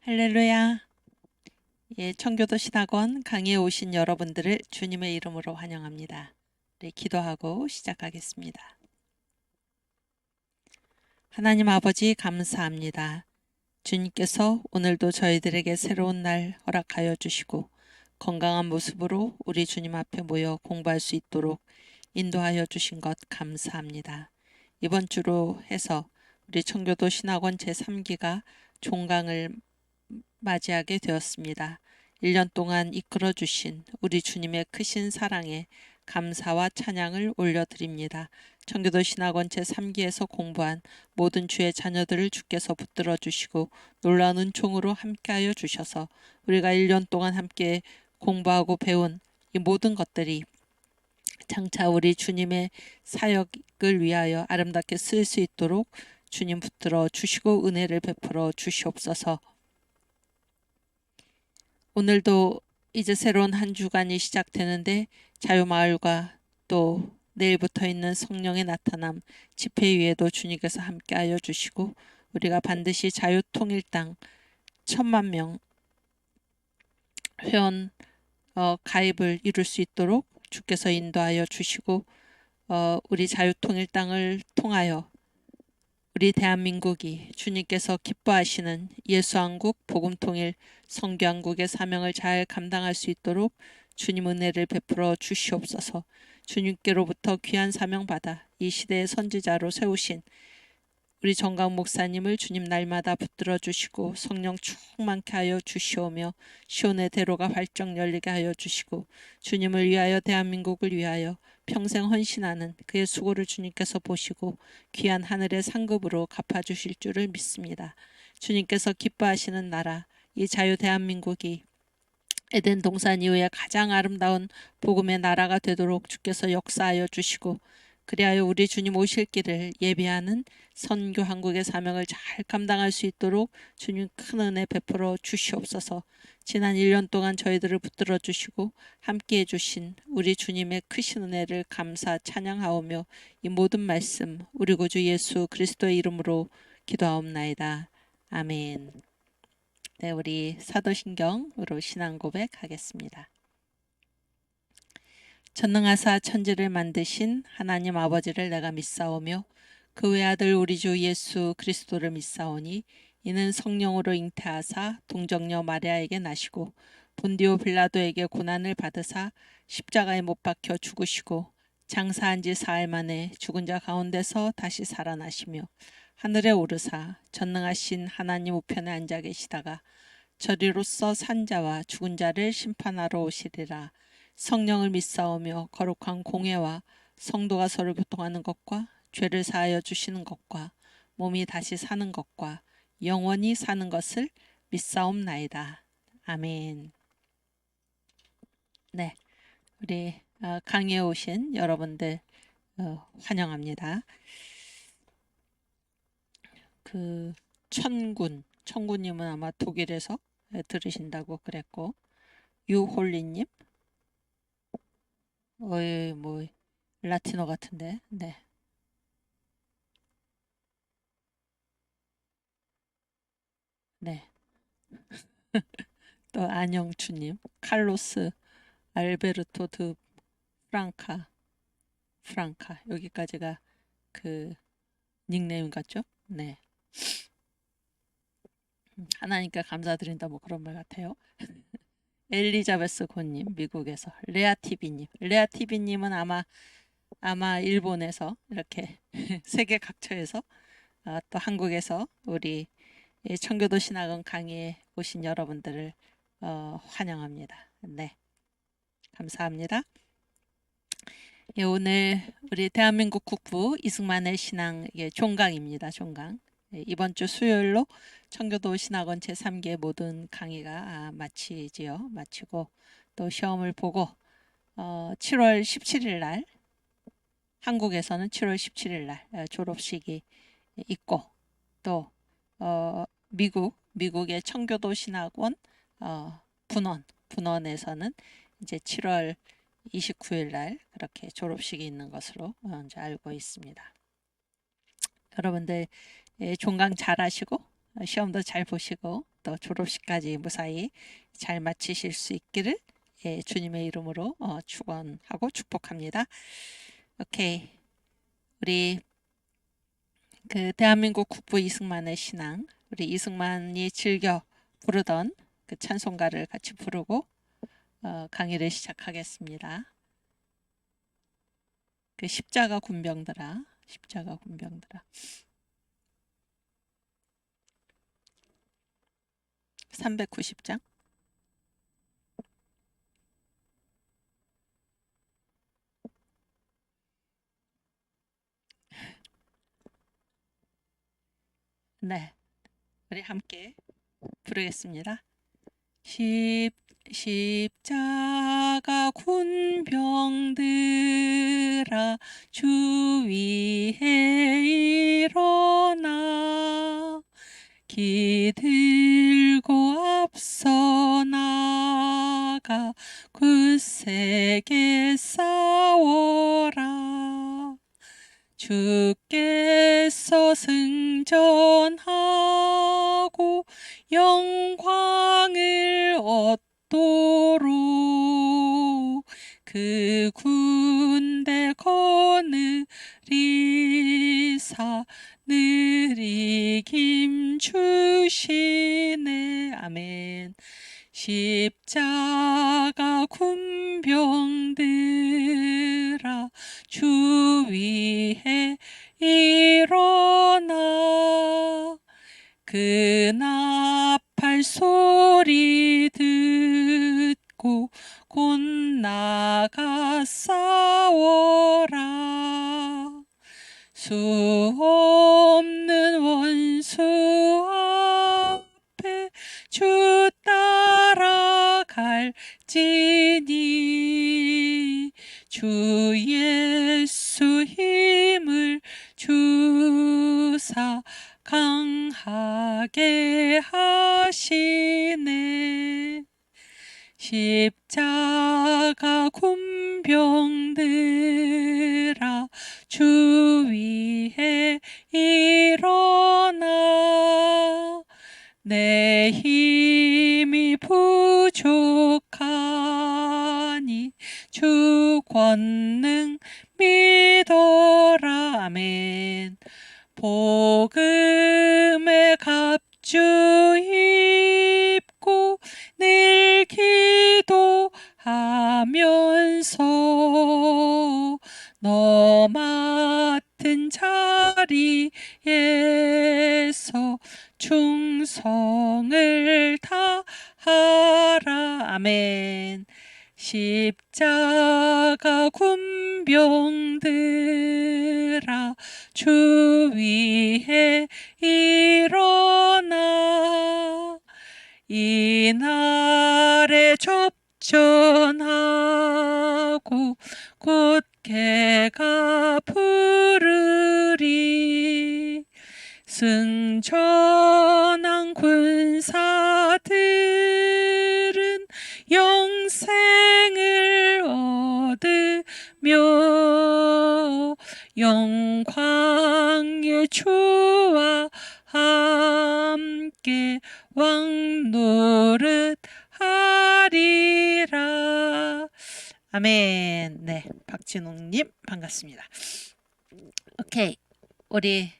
할렐루야. 예, 청교도 신학원 강의에 오신 여러분들을 주님의 이름으로 환영합니다. 우리 기도하고 시작하겠습니다. 하나님 아버지 감사합니다. 주님께서 오늘도 저희들에게 새로운 날 허락하여 주시고 건강한 모습으로 우리 주님 앞에 모여 공부할 수 있도록 인도하여 주신 것 감사합니다. 이번 주로 해서 우리 청교도 신학원 제3기가 종강을 맞이하게 되었습니다. 1년 동안 이끌어 주신 우리 주님의 크신 사랑에 감사와 찬양을 올려드립니다. 청교도 신학원 제3기에서 공부한 모든 주의 자녀들을 주께서 붙들어 주시고 놀라운 은총으로 함께하여 주셔서 우리가 1년 동안 함께 공부하고 배운 이 모든 것들이 장차 우리 주님의 사역을 위하여 아름답게 쓰일 수 있도록 주님 붙들어 주시고 은혜를 베풀어 주시옵소서. 오늘도 이제 새로운 한 주간이 시작되는데 자유마을과 또 내일부터 있는 성령의 나타남 집회위에도 주님께서 함께하여 주시고 우리가 반드시 자유통일당 1,000만 명 회원 가입을 이룰 수 있도록 주께서 인도하여 주시고 우리 자유통일당을 통하여 우리 대한민국이 주님께서 기뻐하시는 예수왕국 복음통일 선교왕국의 사명을 잘 감당할 수 있도록 주님 은혜를 베풀어 주시옵소서. 주님께로부터 귀한 사명 받아 이 시대의 선지자로 세우신 우리 정강 목사님을 주님 날마다 붙들어 주시고 성령 충만케 하여 주시오며 시온의 대로가 활짝 열리게 하여 주시고 주님을 위하여 대한민국을 위하여 평생 헌신하는 그의 수고를 주님께서 보시고 귀한 하늘의 상급으로 갚아주실 줄을 믿습니다. 주님께서 기뻐하시는 나라 이 자유 대한민국이 에덴 동산 이후에 가장 아름다운 복음의 나라가 되도록 주께서 역사하여 주시고 그리하여 우리 주님 오실 길을 예비하는 선교 한국의 사명을 잘 감당할 수 있도록 주님 큰 은혜 베풀어 주시옵소서. 지난 1년 동안 저희들을 붙들어 주시고 함께해 주신 우리 주님의 크신 은혜를 감사 찬양하오며 이 모든 말씀 우리 구주 예수 그리스도의 이름으로 기도하옵나이다. 아멘. 네, 우리 사도신경으로 신앙 고백하겠습니다. 전능하사 천지를 만드신 하나님 아버지를 내가 믿사오며 그 외아들 우리 주 예수 그리스도를 믿사오니 이는 성령으로 잉태하사 동정녀 마리아에게 나시고 본디오 빌라도에게 고난을 받으사 십자가에 못 박혀 죽으시고 장사한 지 사흘 만에 죽은 자 가운데서 다시 살아나시며 하늘에 오르사 전능하신 하나님 우편에 앉아 계시다가 저리로서 산 자와 죽은 자를 심판하러 오시리라. 성령을 믿사오며 거룩한 공회와 성도가 서로 교통하는 것과 죄를 사하여 주시는 것과 몸이 다시 사는 것과 영원히 사는 것을 믿사옵나이다. 아멘. 네, 우리 강의에 오신 여러분들 환영합니다. 그 천군님은 아마 독일에서 들으신다고 그랬고 유홀리님 뭐 라틴어 같은데 네. 네. 또 안영추님 칼로스 알베르토 드 프랑카 여기까지가 그 닉네임 같죠? 네. 하나님께 감사드린다 뭐 그런 말 같아요. 엘리자베스 고님 미국에서 레아티비님은 아마 일본에서 이렇게 세계 각처에서 또 한국에서 우리 청교도 신학원 강의에 오신 여러분들을 환영합니다. 네, 감사합니다. 예, 오늘 우리 대한민국 국부 이승만의 신앙 종강입니다. 종강. 예, 이번 주 수요일로 청교도 신학원 제3기의 모든 강의가 마치고 또 시험을 보고 7월 17일 날 한국에서는 7월 17일 날 졸업식이 있고 또 미국의 청교도 신학원 분원에서는 이제 7월 29일 날 그렇게 졸업식이 있는 것으로 이제 알고 있습니다. 여러분들 종강 잘 하시고 시험도 잘 보시고 또 졸업식까지 무사히 잘 마치실 수 있기를 주님의 이름으로 축원하고 축복합니다. 오케이. 우리 그 대한민국 국부 이승만의 신앙, 우리 이승만이 즐겨 부르던 그 찬송가를 같이 부르고 강의를 시작하겠습니다. 그 십자가 군병들아, 십자가 군병들아. 390장. 네, 우리 함께 부르겠습니다. 십자가 군병들아 주 위에 일어나 기 들고 앞서 나가 굳세게 싸워라. 주께서 승전하고 영광을 얻도록 그 군대 거느리사 늘 이김 주시네. 아멘. 십자가 군병들아 주 위에 일어나 그 나팔 소리 듣고 곧 나가 싸워라. 수 없는 원수 앞에 주 따라갈지니 주 예수 힘을 주사 강하게 하시네. 십자가 군병들아 주 위에 일어나 내 힘이 부족하니 주 권능 믿어라. 아멘. 복음의 갑주 입고 늘 기도하면서 너 맡은 자리에서 충성을 다하라. 아멘. 십자가 군병들아 주 위에 일어나 이날에 접전하고 곧개가 부르리. 승전한 군사들은 영생을 얻으며 영광의 주와 함께 왕 노릇하리라. 아멘. 네, 박진웅님 반갑습니다. 오케이, 우리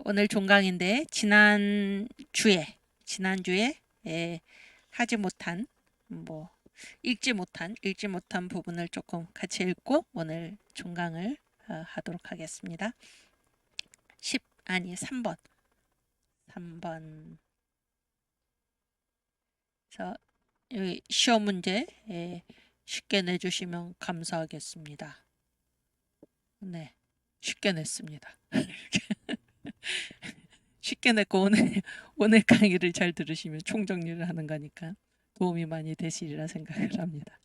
오늘 종강인데 지난주에 하지 못한 읽지 못한 부분을 조금 같이 읽고 오늘 종강을 하도록 하겠습니다. 3번. 그래서 여기 시험 문제 쉽게 내주시면 감사하겠습니다. 네, 쉽게 냈습니다. 쉽게 냈고 오늘 강의를 잘 들으시면 총정리를 하는 거니까 도움이 많이 되시리라 생각을 합니다.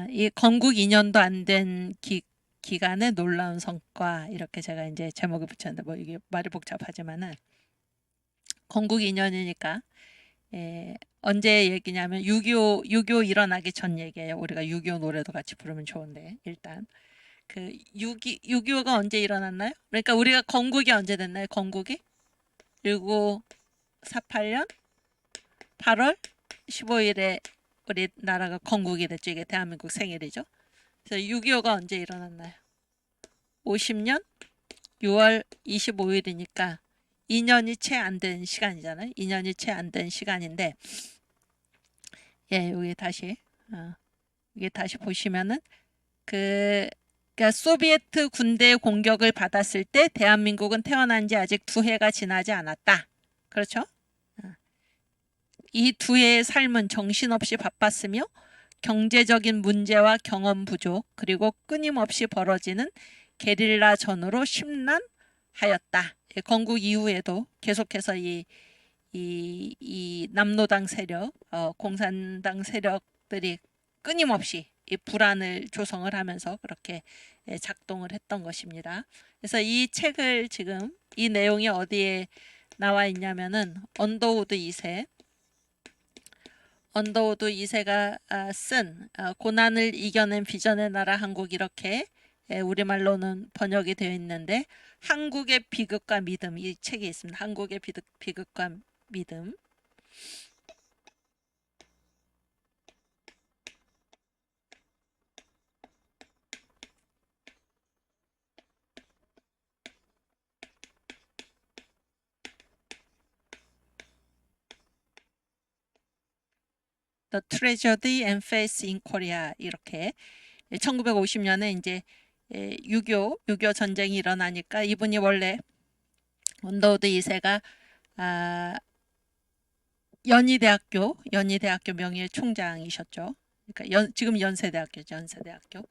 이 건국 2년도 안 된 기간의 놀라운 성과, 이렇게 제가 이제 제목을 붙였는데 뭐 이게 말이 복잡하지만은 건국 2년이니까 언제 얘기냐면 6.25 일어나기 전 얘기예요. 우리가 6.25 노래도 같이 부르면 좋은데 일단 그 6.25가 언제 일어났나요? 그러니까 우리가 건국이 언제 됐나요? 건국이 1948년 8월 15일에 우리나라가 건국이 됐죠. 이게 대한민국 생일이죠. 그래서 6.25가 언제 일어났나요? 50년 6월 25일이니까 2년이 채 안 된 시간이잖아요. 2년이 채 안 된 시간인데, 예, 여기 다시, 이게 다시 보시면은, 그러니까 소비에트 군대의 공격을 받았을 때 대한민국은 태어난 지 아직 2해가 지나지 않았다. 그렇죠? 이 2해의 삶은 정신없이 바빴으며 경제적인 문제와 경험 부족 그리고 끊임없이 벌어지는 게릴라 전으로 심란하였다. 건국 이후에도 계속해서 이 남노당 세력, 공산당 세력들이 끊임없이 이 불안을 조성을 하면서 그렇게 작동을 했던 것입니다. 그래서 이 책을 지금 이 내용이 어디에 나와 있냐면은 언더우드 2세 가 쓴 고난을 이겨낸 비전의 나라 한국 이렇게 우리말로는 번역이 되어 있는데 한국의 비극과 믿음 이 책이 있습니다. 한국의 비극과 믿음. The Tragedy and Faith in Korea 이렇게 1950년에 이제 6.25 전쟁이 일어나니까 이분이 원래 언더우드 2세가 연희대학교 명예총장이셨죠. 그러니까 지금 연세대학교죠. 연세대학교.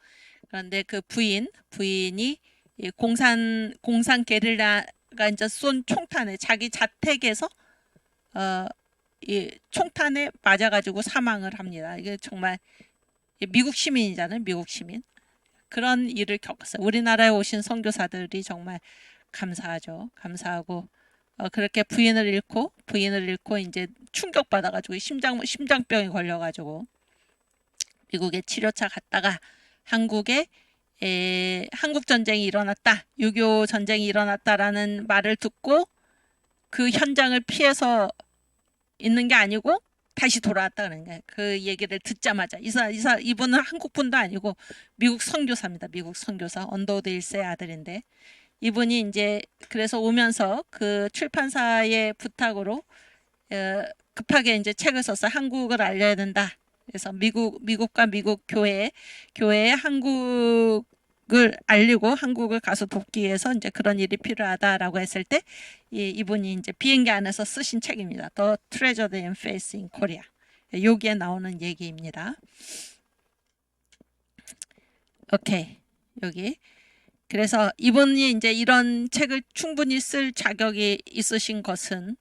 그런데 그 부인이 공산 게릴라가 이제 쏜 총탄에 자기 자택에서 이 총탄에 맞아가지고 사망을 합니다. 이게 정말 미국 시민이잖아요. 미국 시민. 그런 일을 겪었어요. 우리나라에 오신 선교사들이 정말 감사하죠. 감사하고 그렇게 부인을 잃고 이제 충격받아가지고 심장병이 걸려가지고 미국에 치료차 갔다가 한국 전쟁이 일어났다. 6.25 전쟁이 일어났다라는 말을 듣고 그 현장을 피해서 있는 게 아니고 다시 돌아왔다 그러는 거예요. 그 얘기를 듣자마자 이분은 한국 분도 아니고 미국 선교사입니다. 미국 선교사 언더우드 1세의 아들인데 이분이 이제 그래서 오면서 그 출판사의 부탁으로 급하게 이제 책을 썼어요. 한국을 알려야 된다. 그래서 미국과 미국 교회에 한국을 알리고 한국을 가서 돕기 위해서 이제 그런 일이 필요하다라고 했을 때 이분이 이제 비행기 안에서 쓰신 책입니다. The Tragedy and Faith in Korea. 여기에 나오는 얘기입니다. 오케이. 여기. 그래서 이분이 이제 이런 책을 충분히 쓸 자격이 있으신 것은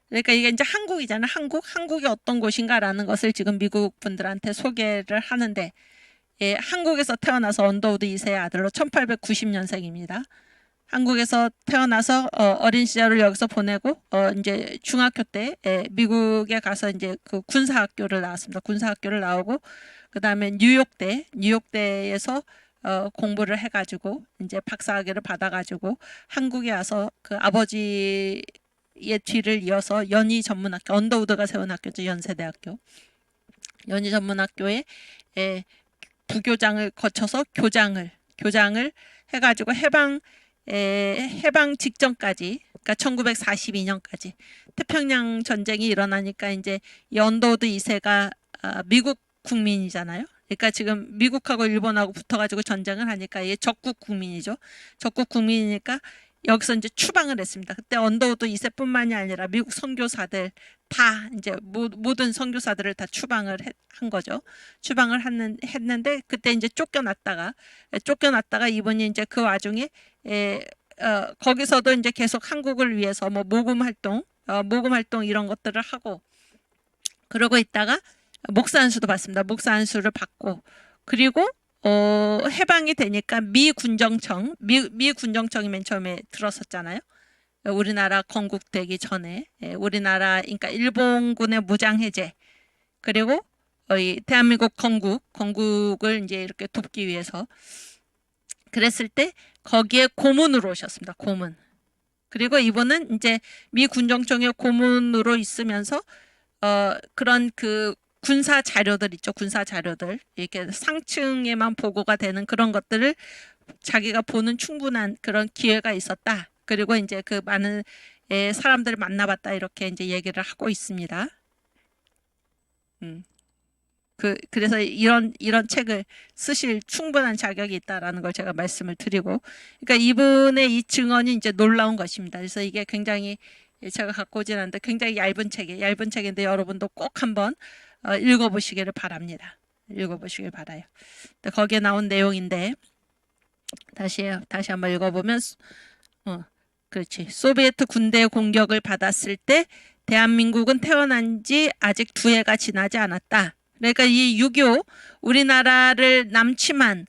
그러니까 이게 이제 한국이잖아요. 한국이 어떤 곳인가라는 것을 지금 미국 분들한테 소개를 하는데 한국에서 태어나서 언더우드 2세의 아들로 1890년생입니다. 한국에서 태어나서 어린 시절을 여기서 보내고 이제 중학교 때 미국에 가서 이제 그 군사학교를 나왔습니다. 군사학교를 나오고 그 다음에 뉴욕대에서 공부를 해가지고 이제 박사학위를 받아가지고 한국에 와서 그 아버지의 뒤를 이어서 연희전문학교 언더우드가 세운 학교죠. 연세대학교 연희전문학교에 부교장을 거쳐서 교장을 해가지고 해방 직전까지 그러니까 1942년까지 태평양 전쟁이 일어나니까 이제 이 언더우드 2세가 미국 국민이잖아요. 그러니까 지금 미국하고 일본하고 붙어가지고 전쟁을 하니까 이게 적국 국민이죠. 적국 국민이니까 여기서 이제 추방을 했습니다. 그때 언더우드 2세뿐만이 아니라 미국 선교사들 다 이제 모든 선교사들을 다 추방을 한 거죠. 추방을 했는데 그때 이제 쫓겨났다가 이분이 이제 그 와중에 거기서도 이제 계속 한국을 위해서 뭐 모금 활동 이런 것들을 하고 그러고 있다가 목사 안수도 받습니다. 목사 안수를 받고 그리고 해방이 되니까 미 군정청이 맨 처음에 들었었잖아요. 우리나라 건국되기 전에 우리나라 그러니까 일본군의 무장 해제 그리고 이 대한민국 건국을 이제 이렇게 돕기 위해서 그랬을 때 거기에 고문으로 오셨습니다. 고문. 그리고 이분은 이제 미 군정청의 고문으로 있으면서 그런 그 군사 자료들 있죠. 군사 자료들. 이렇게 상층에만 보고가 되는 그런 것들을 자기가 보는 충분한 그런 기회가 있었다. 그리고 이제 그 많은 사람들을 만나봤다. 이렇게 이제 얘기를 하고 있습니다. 그래서 이런 책을 쓰실 충분한 자격이 있다라는 걸 제가 말씀을 드리고, 그러니까 이분의 이 증언이 이제 놀라운 것입니다. 그래서 이게 굉장히 제가 갖고 오진 않는데 굉장히 얇은 책인데 여러분도 꼭 한번 읽어보시기를 바랍니다. 읽어보시길 바라요. 거기에 나온 내용인데 다시 한번 읽어보면 그렇지. 소비에트 군대의 공격을 받았을 때 대한민국은 태어난 지 아직 2해가 지나지 않았다. 그러니까 이 6.25 우리나라를 남침한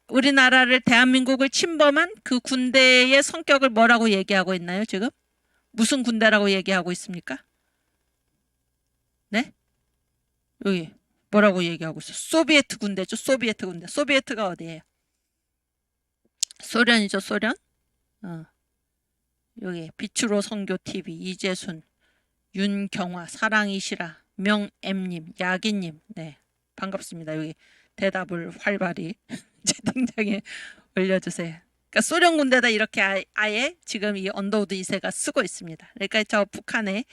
우리나라를 대한민국을 침범한 그 군대의 성격을 뭐라고 얘기하고 있나요? 지금 무슨 군대라고 얘기하고 있습니까? 네? 여기 뭐라고 얘기하고 있어요? 소비에트 군대죠. 소비에트 군대. 소비에트가 어디예요? 소련이죠. 소련. 여기 빛으로 선교 TV 이재순, 윤경화, 사랑이시라, 명엠님, 야기님, 네 반갑습니다. 여기 대답을 활발히 채팅창에 올려주세요. 그러니까 소련 군대다 이렇게 아예 지금 이 언더우드 2세가 쓰고 있습니다. 그러니까 저 북한의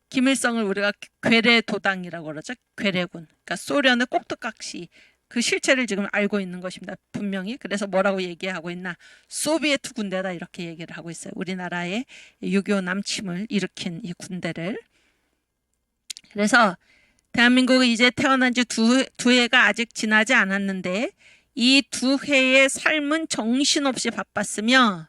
김일성을 우리가 괴뢰도당이라고 그러죠. 괴뢰군. 그러니까 소련의 꼭두각시 그 실체를 지금 알고 있는 것입니다. 분명히. 그래서 뭐라고 얘기하고 있나? 소비에트 군대다 이렇게 얘기를 하고 있어요. 우리나라의 6.25 남침을 일으킨 이 군대를. 그래서 대한민국이 이제 태어난 지 두 해가 아직 지나지 않았는데 이 2해의 삶은 정신없이 바빴으며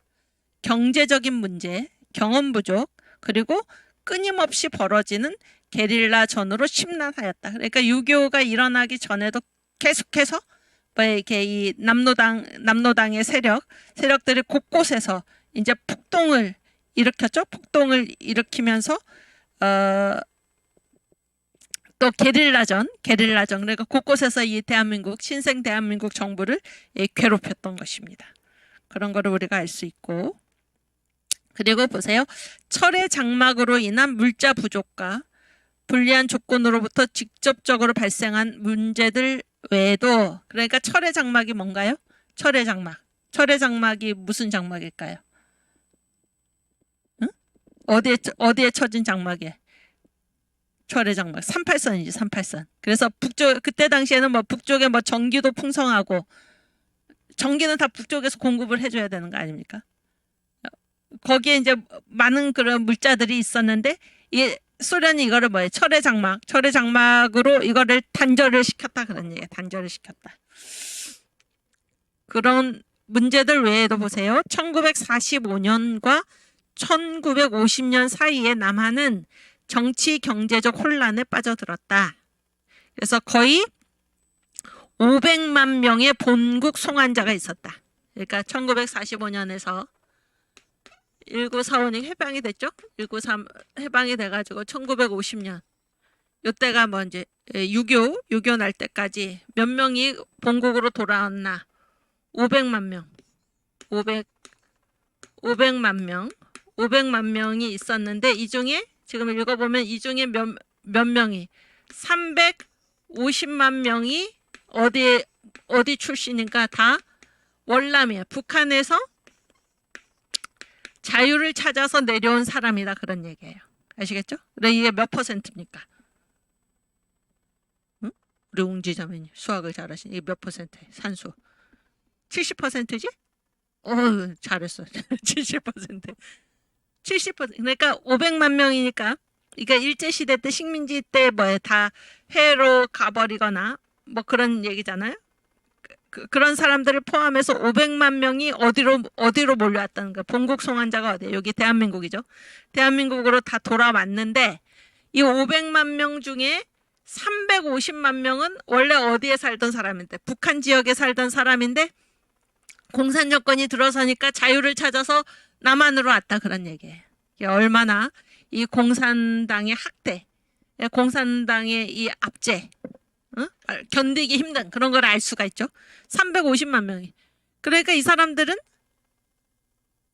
경제적인 문제, 경험 부족, 그리고 끊임없이 벌어지는 게릴라전으로 심란하였다. 그러니까 6.25가 일어나기 전에도 계속해서 뭐 이렇게 이 남노당의 세력들이 곳곳에서 이제 폭동을 일으켰죠. 폭동을 일으키면서 또 게릴라전 그러니까 곳곳에서 이 대한민국 신생 대한민국 정부를 괴롭혔던 것입니다. 그런 거를 우리가 알 수 있고, 그리고 보세요. 철의 장막으로 인한 물자 부족과 불리한 조건으로부터 직접적으로 발생한 문제들 외에도, 그러니까 철의 장막이 뭔가요? 철의 장막이 무슨 장막일까요? 응? 어디에 쳐진 장막이에요? 철의 장막 38선이지 38선. 그래서 그때 당시에는 뭐 북쪽에 뭐 전기도 풍성하고 전기는 다 북쪽에서 공급을 해줘야 되는 거 아닙니까? 거기에 이제 많은 그런 물자들이 있었는데 이 소련이 이거를 뭐예요? 철의 장막으로 이거를 단절을 시켰다 그런 얘기예요. 단절을 시켰다. 그런 문제들 외에도 보세요. 1945년과 1950년 사이에 남한은 정치 경제적 혼란에 빠져들었다. 그래서 거의 500만 명의 본국 송환자가 있었다. 그러니까 1945년에서 1945년 해방이 됐죠. 1943 해방이 돼가지고 1950년 이때가 뭐 이제 6.25 날 때까지 몇 명이 본국으로 돌아왔나? 500만 명. 500만 명이 있었는데 이 중에 지금 읽어보면 이 중에 몇 명이 350만 명이 어디 출신인가? 다 월남이에요. 북한에서 자유를 찾아서 내려온 사람이다 그런 얘기예요. 아시겠죠? 그래 이게 몇 퍼센트입니까? 응? 우리 웅지자매님 수학을 잘하시니 이게 몇 퍼센트예요? 산수 70%지? 잘했어. 70%. 70% 그러니까 500만 명이니까 그러니까 일제시대 때 식민지 때 뭐 다 해외로 가버리거나 뭐 그런 얘기잖아요. 그런 사람들을 포함해서 500만 명이 어디로 몰려왔다는 거예요. 본국 송환자가 어디예요? 여기 대한민국이죠. 대한민국으로 다 돌아왔는데 이 500만 명 중에 350만 명은 원래 어디에 살던 사람인데 북한 지역에 살던 사람인데 공산 여건이 들어서니까 자유를 찾아서 남한으로 왔다 그런 얘기예요. 이게 얼마나 이 공산당의 학대, 공산당의 이 압제 견디기 힘든 그런 걸 알 수가 있죠. 350만 명이. 그러니까 이 사람들은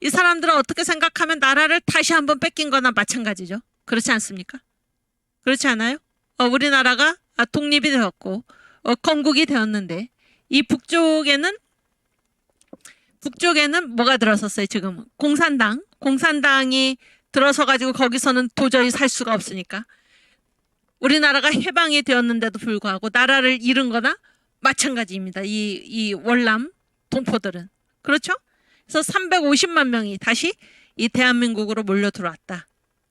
이 사람들은 어떻게 생각하면 나라를 다시 한번 뺏긴 거나 마찬가지죠. 그렇지 않습니까? 그렇지 않아요? 우리나라가 독립이 되었고 건국이 되었는데 이 북쪽에는 뭐가 들어섰어요? 지금 공산당이 들어서 가지고 거기서는 도저히 살 수가 없으니까 우리나라가 해방이 되었는데도 불구하고 나라를 잃은 거나 마찬가지입니다. 이 월남 동포들은. 그렇죠? 그래서 350만 명이 다시 이 대한민국으로 몰려 들어왔다.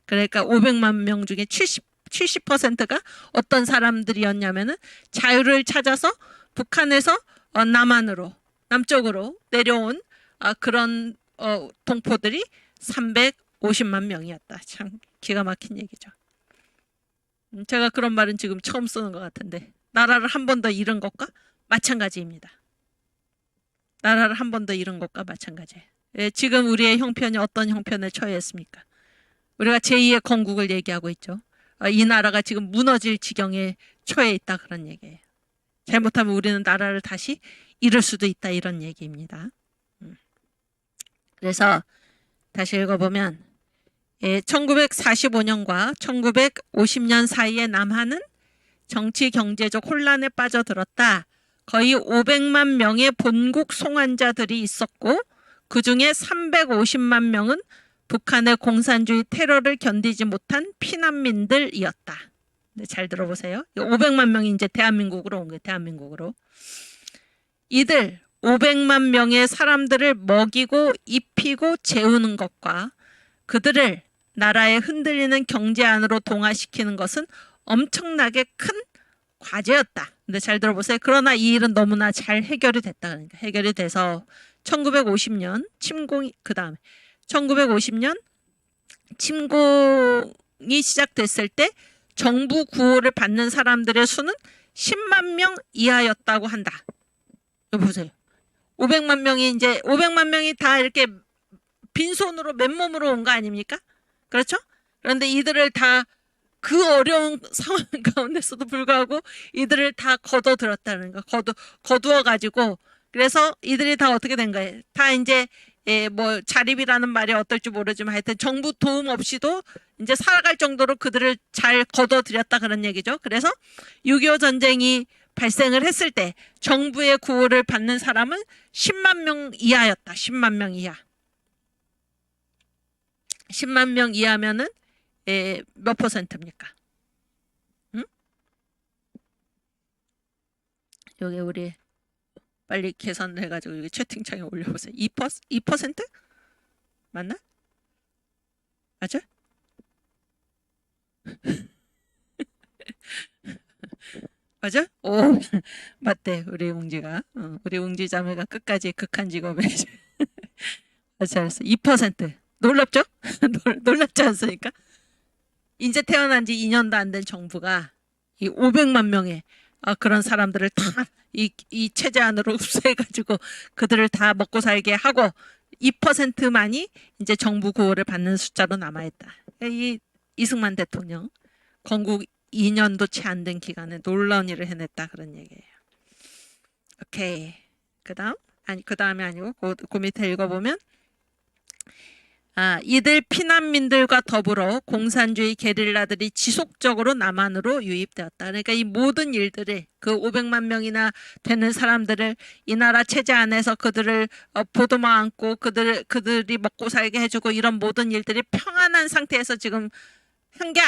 그러니까 500만 명 중에 70%가 어떤 사람들이었냐면은 자유를 찾아서 북한에서 남쪽으로 내려온 그런 동포들이 350만 명이었다. 참 기가 막힌 얘기죠. 제가 그런 말은 지금 처음 쓰는 것 같은데 나라를 한 번 더 잃은 것과 마찬가지입니다. 나라를 한 번 더 잃은 것과 마찬가지예요. 지금 우리의 형편이 어떤 형편에 처했습니까? 우리가 제2의 건국을 얘기하고 있죠. 이 나라가 지금 무너질 지경에 처해 있다 그런 얘기예요. 잘못하면 우리는 나라를 다시 잃을 수도 있다 이런 얘기입니다. 그래서 다시 읽어보면 1945년과 1950년 사이에 남한은 정치 경제적 혼란에 빠져들었다. 거의 500만 명의 본국 송환자들이 있었고 그 중에 350만 명은 북한의 공산주의 테러를 견디지 못한 피난민들이었다. 네, 잘 들어보세요. 500만 명이 이제 대한민국으로 온 거예요. 대한민국으로. 이들 500만 명의 사람들을 먹이고 입히고 재우는 것과 그들을 나라의 흔들리는 경제 안으로 동화시키는 것은 엄청나게 큰 과제였다. 근데 잘 들어보세요. 그러나 이 일은 너무나 잘 해결이 됐다. 그러니까 해결이 돼서 1950년 그 다음에 1950년 침공이 시작됐을 때 정부 구호를 받는 사람들의 수는 10만 명 이하였다고 한다. 여기 보세요. 500만 명이 다 이렇게 빈손으로 맨몸으로 온 거 아닙니까? 그렇죠? 그런데 이들을 다 그 어려운 상황 가운데서도 불구하고 이들을 다 거둬들었다는 거. 거두어 가지고 그래서 이들이 다 어떻게 된 거예요? 다 이제 뭐 자립이라는 말이 어떨지 모르지만 하여튼 정부 도움 없이도 이제 살아갈 정도로 그들을 잘 거둬들였다 그런 얘기죠. 그래서 6.25 전쟁이 발생을 했을 때 정부의 구호를 받는 사람은 10만 명 이하였다. 10만 명 이하. 10만 명 이하면은 몇 퍼센트입니까? 응? 여기 우리 빨리 계산을 해가지고 여기 채팅창에 올려보세요. 2%? 맞나? 맞아? 맞아? 오, 맞대. 우리 웅지가. 우리 웅지 자매가 끝까지 극한 직업에 잘했어. 2%. 놀랍죠? 놀랍지 않습니까? 이제 태어난 지 2년도 안 된 정부가 이 500만 명의 그런 사람들을 다 이 체제 안으로 흡수해가지고 그들을 다 먹고 살게 하고 2%만이 이제 정부 구호를 받는 숫자로 남아있다. 이 이승만 대통령 건국 2년도 채 안 된 기간에 놀라운 일을 해냈다 그런 얘기예요. 오케이. 그 다음에 아니고 그 밑에 읽어보면 이들 피난민들과 더불어 공산주의 게릴라들이 지속적으로 남한으로 유입되었다. 그러니까 이 모든 일들을 그 500만 명이나 되는 사람들을 이 나라 체제 안에서 그들을 보도만 안고 그들이 먹고 살게 해주고 이런 모든 일들이 평안한 상태에서 지금 한 게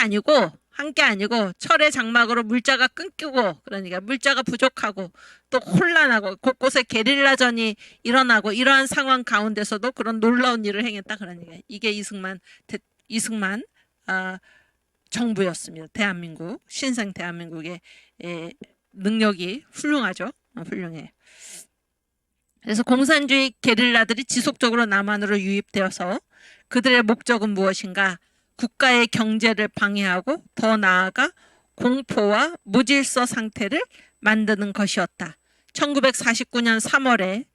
아니고 철의 장막으로 물자가 끊기고 그러니까 물자가 부족하고 또 혼란하고 곳곳에 게릴라전이 일어나고 이러한 상황 가운데서도 그런 놀라운 일을 행했다 그러니까 이게 이승만 정부였습니다. 대한민국 신생 대한민국의 능력이 훌륭하죠. 훌륭해. 그래서 공산주의 게릴라들이 지속적으로 남한으로 유입되어서 그들의 목적은 무엇인가? 국가의 경제를 방해하고 더 나아가 공포와 무질서 상태를 만드는 것이었다. 1949년 3월에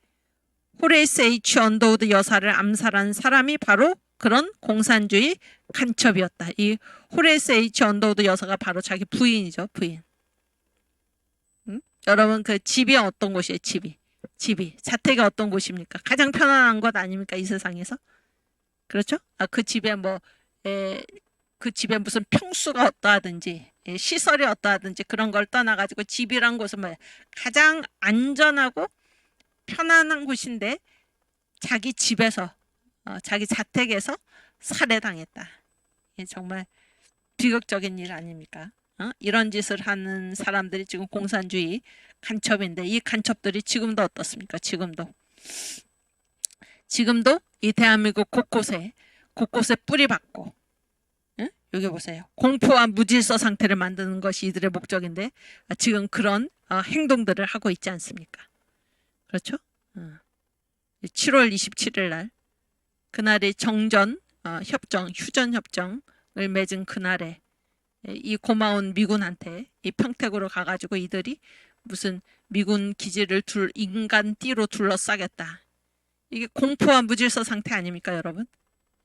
호레이스 H. 언더우드 여사를 암살한 사람이 바로 그런 공산주의 간첩이었다. 이 호레이스 H. 언더우드 여사가 바로 자기 부인이죠. 부인. 응? 여러분 그 집이 어떤 곳이에요? 집이 자택이 어떤 곳입니까? 가장 편안한 곳 아닙니까? 이 세상에서? 그렇죠? 그 집에 뭐 그 집에 무슨 평수가 어떠하든지 시설이 어떠하든지 그런 걸 떠나가지고 집이란 곳은 뭐예요? 가장 안전하고 편안한 곳인데 자기 집에서 자기 자택에서 살해당했다. 이게 정말 비극적인 일 아닙니까? 이런 짓을 하는 사람들이 지금 공산주의 간첩인데 이 간첩들이 지금도 어떻습니까? 지금도 이 대한민국 곳곳에 뿌리 박고, 응? 여기 보세요. 공포와 무질서 상태를 만드는 것이 이들의 목적인데 지금 그런 행동들을 하고 있지 않습니까? 그렇죠? 7월 27일 날 그날이 정전 협정, 휴전 협정을 맺은 그날에 이 고마운 미군한테 이 평택으로 가가지고 이들이 무슨 미군 기지를 인간 띠로 둘러싸겠다. 이게 공포와 무질서 상태 아닙니까, 여러분?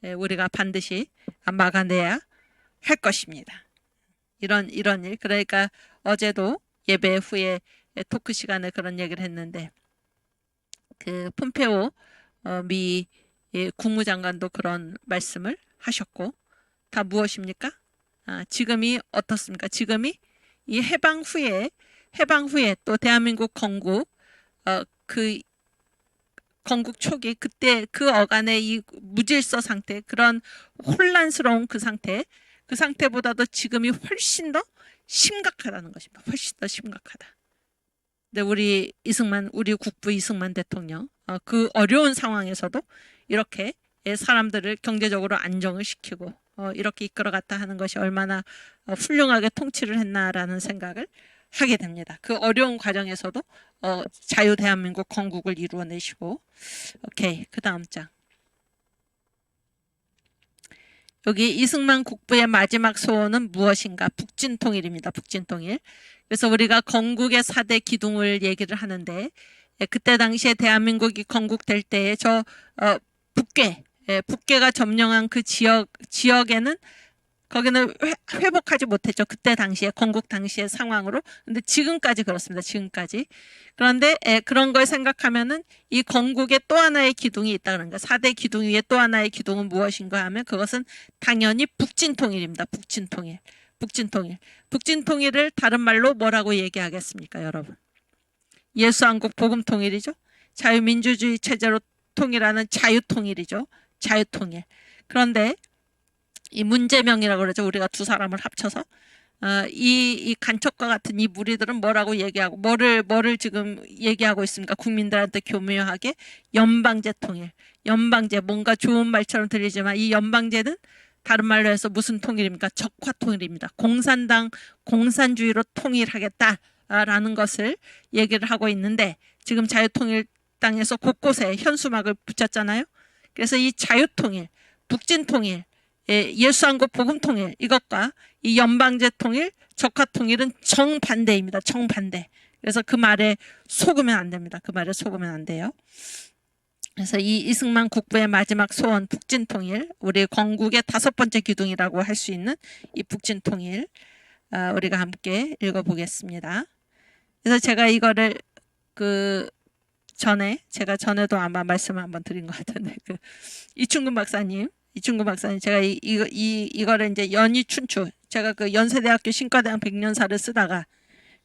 우리가 반드시 막아내야 할 것입니다. 이런 일. 그러니까 어제도 예배 후에 토크 시간에 그런 얘기를 했는데 그 폼페오 미 국무장관도 그런 말씀을 하셨고 다 무엇입니까? 지금이 어떻습니까? 지금이 이 해방 후에 또 대한민국 건국 그 건국 초기 그때 그 어간의 이 무질서 상태 그런 혼란스러운 그 상태보다도 지금이 훨씬 더 심각하다는 것입니다. 훨씬 더 심각하다. 근데 우리 국부 이승만 대통령 그 어려운 상황에서도 이렇게 사람들을 경제적으로 안정을 시키고 이렇게 이끌어갔다 하는 것이 얼마나 훌륭하게 통치를 했나라는 생각을 하게 됩니다. 그 어려운 과정에서도 자유 대한민국 건국을 이루어내시고 오케이 그 다음 장 여기 이승만 국부의 마지막 소원은 무엇인가? 북진통일입니다. 북진통일. 그래서 우리가 건국의 4대 기둥을 얘기를 하는데 그때 당시에 대한민국이 건국될 때에 저 북괴가 점령한 그 지역에는 거기는 회복하지 못했죠. 그때 당시에 건국 당시의 상황으로. 근데 지금까지 그렇습니다. 지금까지. 그런데 그런 걸 생각하면은 이 건국의 또 하나의 기둥이 있다는 거. 4대 기둥 위에 또 하나의 기둥은 무엇인가 하면 그것은 당연히 북진통일입니다. 북진통일을 다른 말로 뭐라고 얘기하겠습니까, 여러분? 예수한국 복음통일이죠. 자유민주주의 체제로 통일하는 자유통일이죠. 자유통일. 그런데 이 문제명이라고 그러죠. 우리가 두 사람을 합쳐서 이 간첩과 같은 이 무리들은 뭐라고 얘기하고 뭐를 지금 얘기하고 있습니까? 국민들한테 교묘하게 연방제 통일. 연방제 뭔가 좋은 말처럼 들리지만 이 연방제는 다른 말로 해서 무슨 통일입니까? 적화 통일입니다. 공산주의로 통일하겠다라는 것을 얘기를 하고 있는데 지금 자유통일당에서 곳곳에 현수막을 붙였잖아요. 그래서 이 자유통일, 북진통일 예수한국 복음통일 이것과 이 연방제 통일, 적화통일은 정반대입니다. 정반대. 그래서 그 말에 속으면 안 됩니다. 그 말에 속으면 안 돼요. 그래서 이 이승만 국부의 마지막 소원 북진통일, 우리 건국의 5번째 기둥이라고 할 수 있는 이 북진통일 우리가 함께 읽어보겠습니다. 그래서 제가 이거를 제가 전에도 아마 말씀을 한번 드린 것 같은데 이충근 박사님 제가 이거를 이제 연희춘추 제가 그 연세대학교 신과대학 100년사를 쓰다가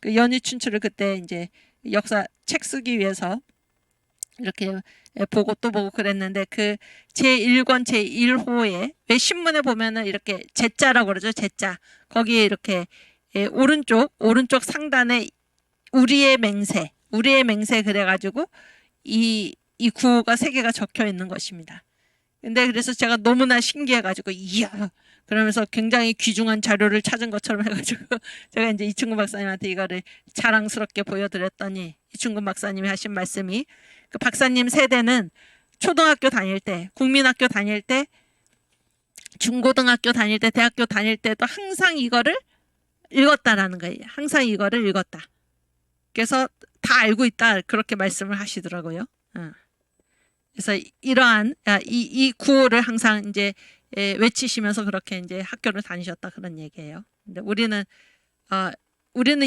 그 연희춘추를 그때 이제 역사 책 쓰기 위해서 이렇게 보고 또 보고 그랬는데 그 제1권 제1호에 왜 신문에 보면은 이렇게 제자라고 그러죠. 제자 거기에 이렇게 오른쪽 상단에 우리의 맹세 그래가지고 이 구호가 3개가 적혀 있는 것입니다. 근데 그래서 제가 너무나 신기해가지고 이야 그러면서 굉장히 귀중한 자료를 찾은 것처럼 해가지고 제가 이제 이충근 박사님한테 이거를 자랑스럽게 보여드렸더니 이충근 박사님이 하신 말씀이 그 박사님 세대는 초등학교 다닐 때, 국민학교 다닐 때, 중고등학교 다닐 때, 대학교 다닐 때도 항상 이거를 읽었다라는 거예요. 항상 이거를 읽었다. 그래서 다 알고 있다 그렇게 말씀을 하시더라고요. 그래서 이러한 이 구호를 항상 이제 외치시면서 그렇게 이제 학교를 다니셨다 그런 얘기예요. 근데 우리는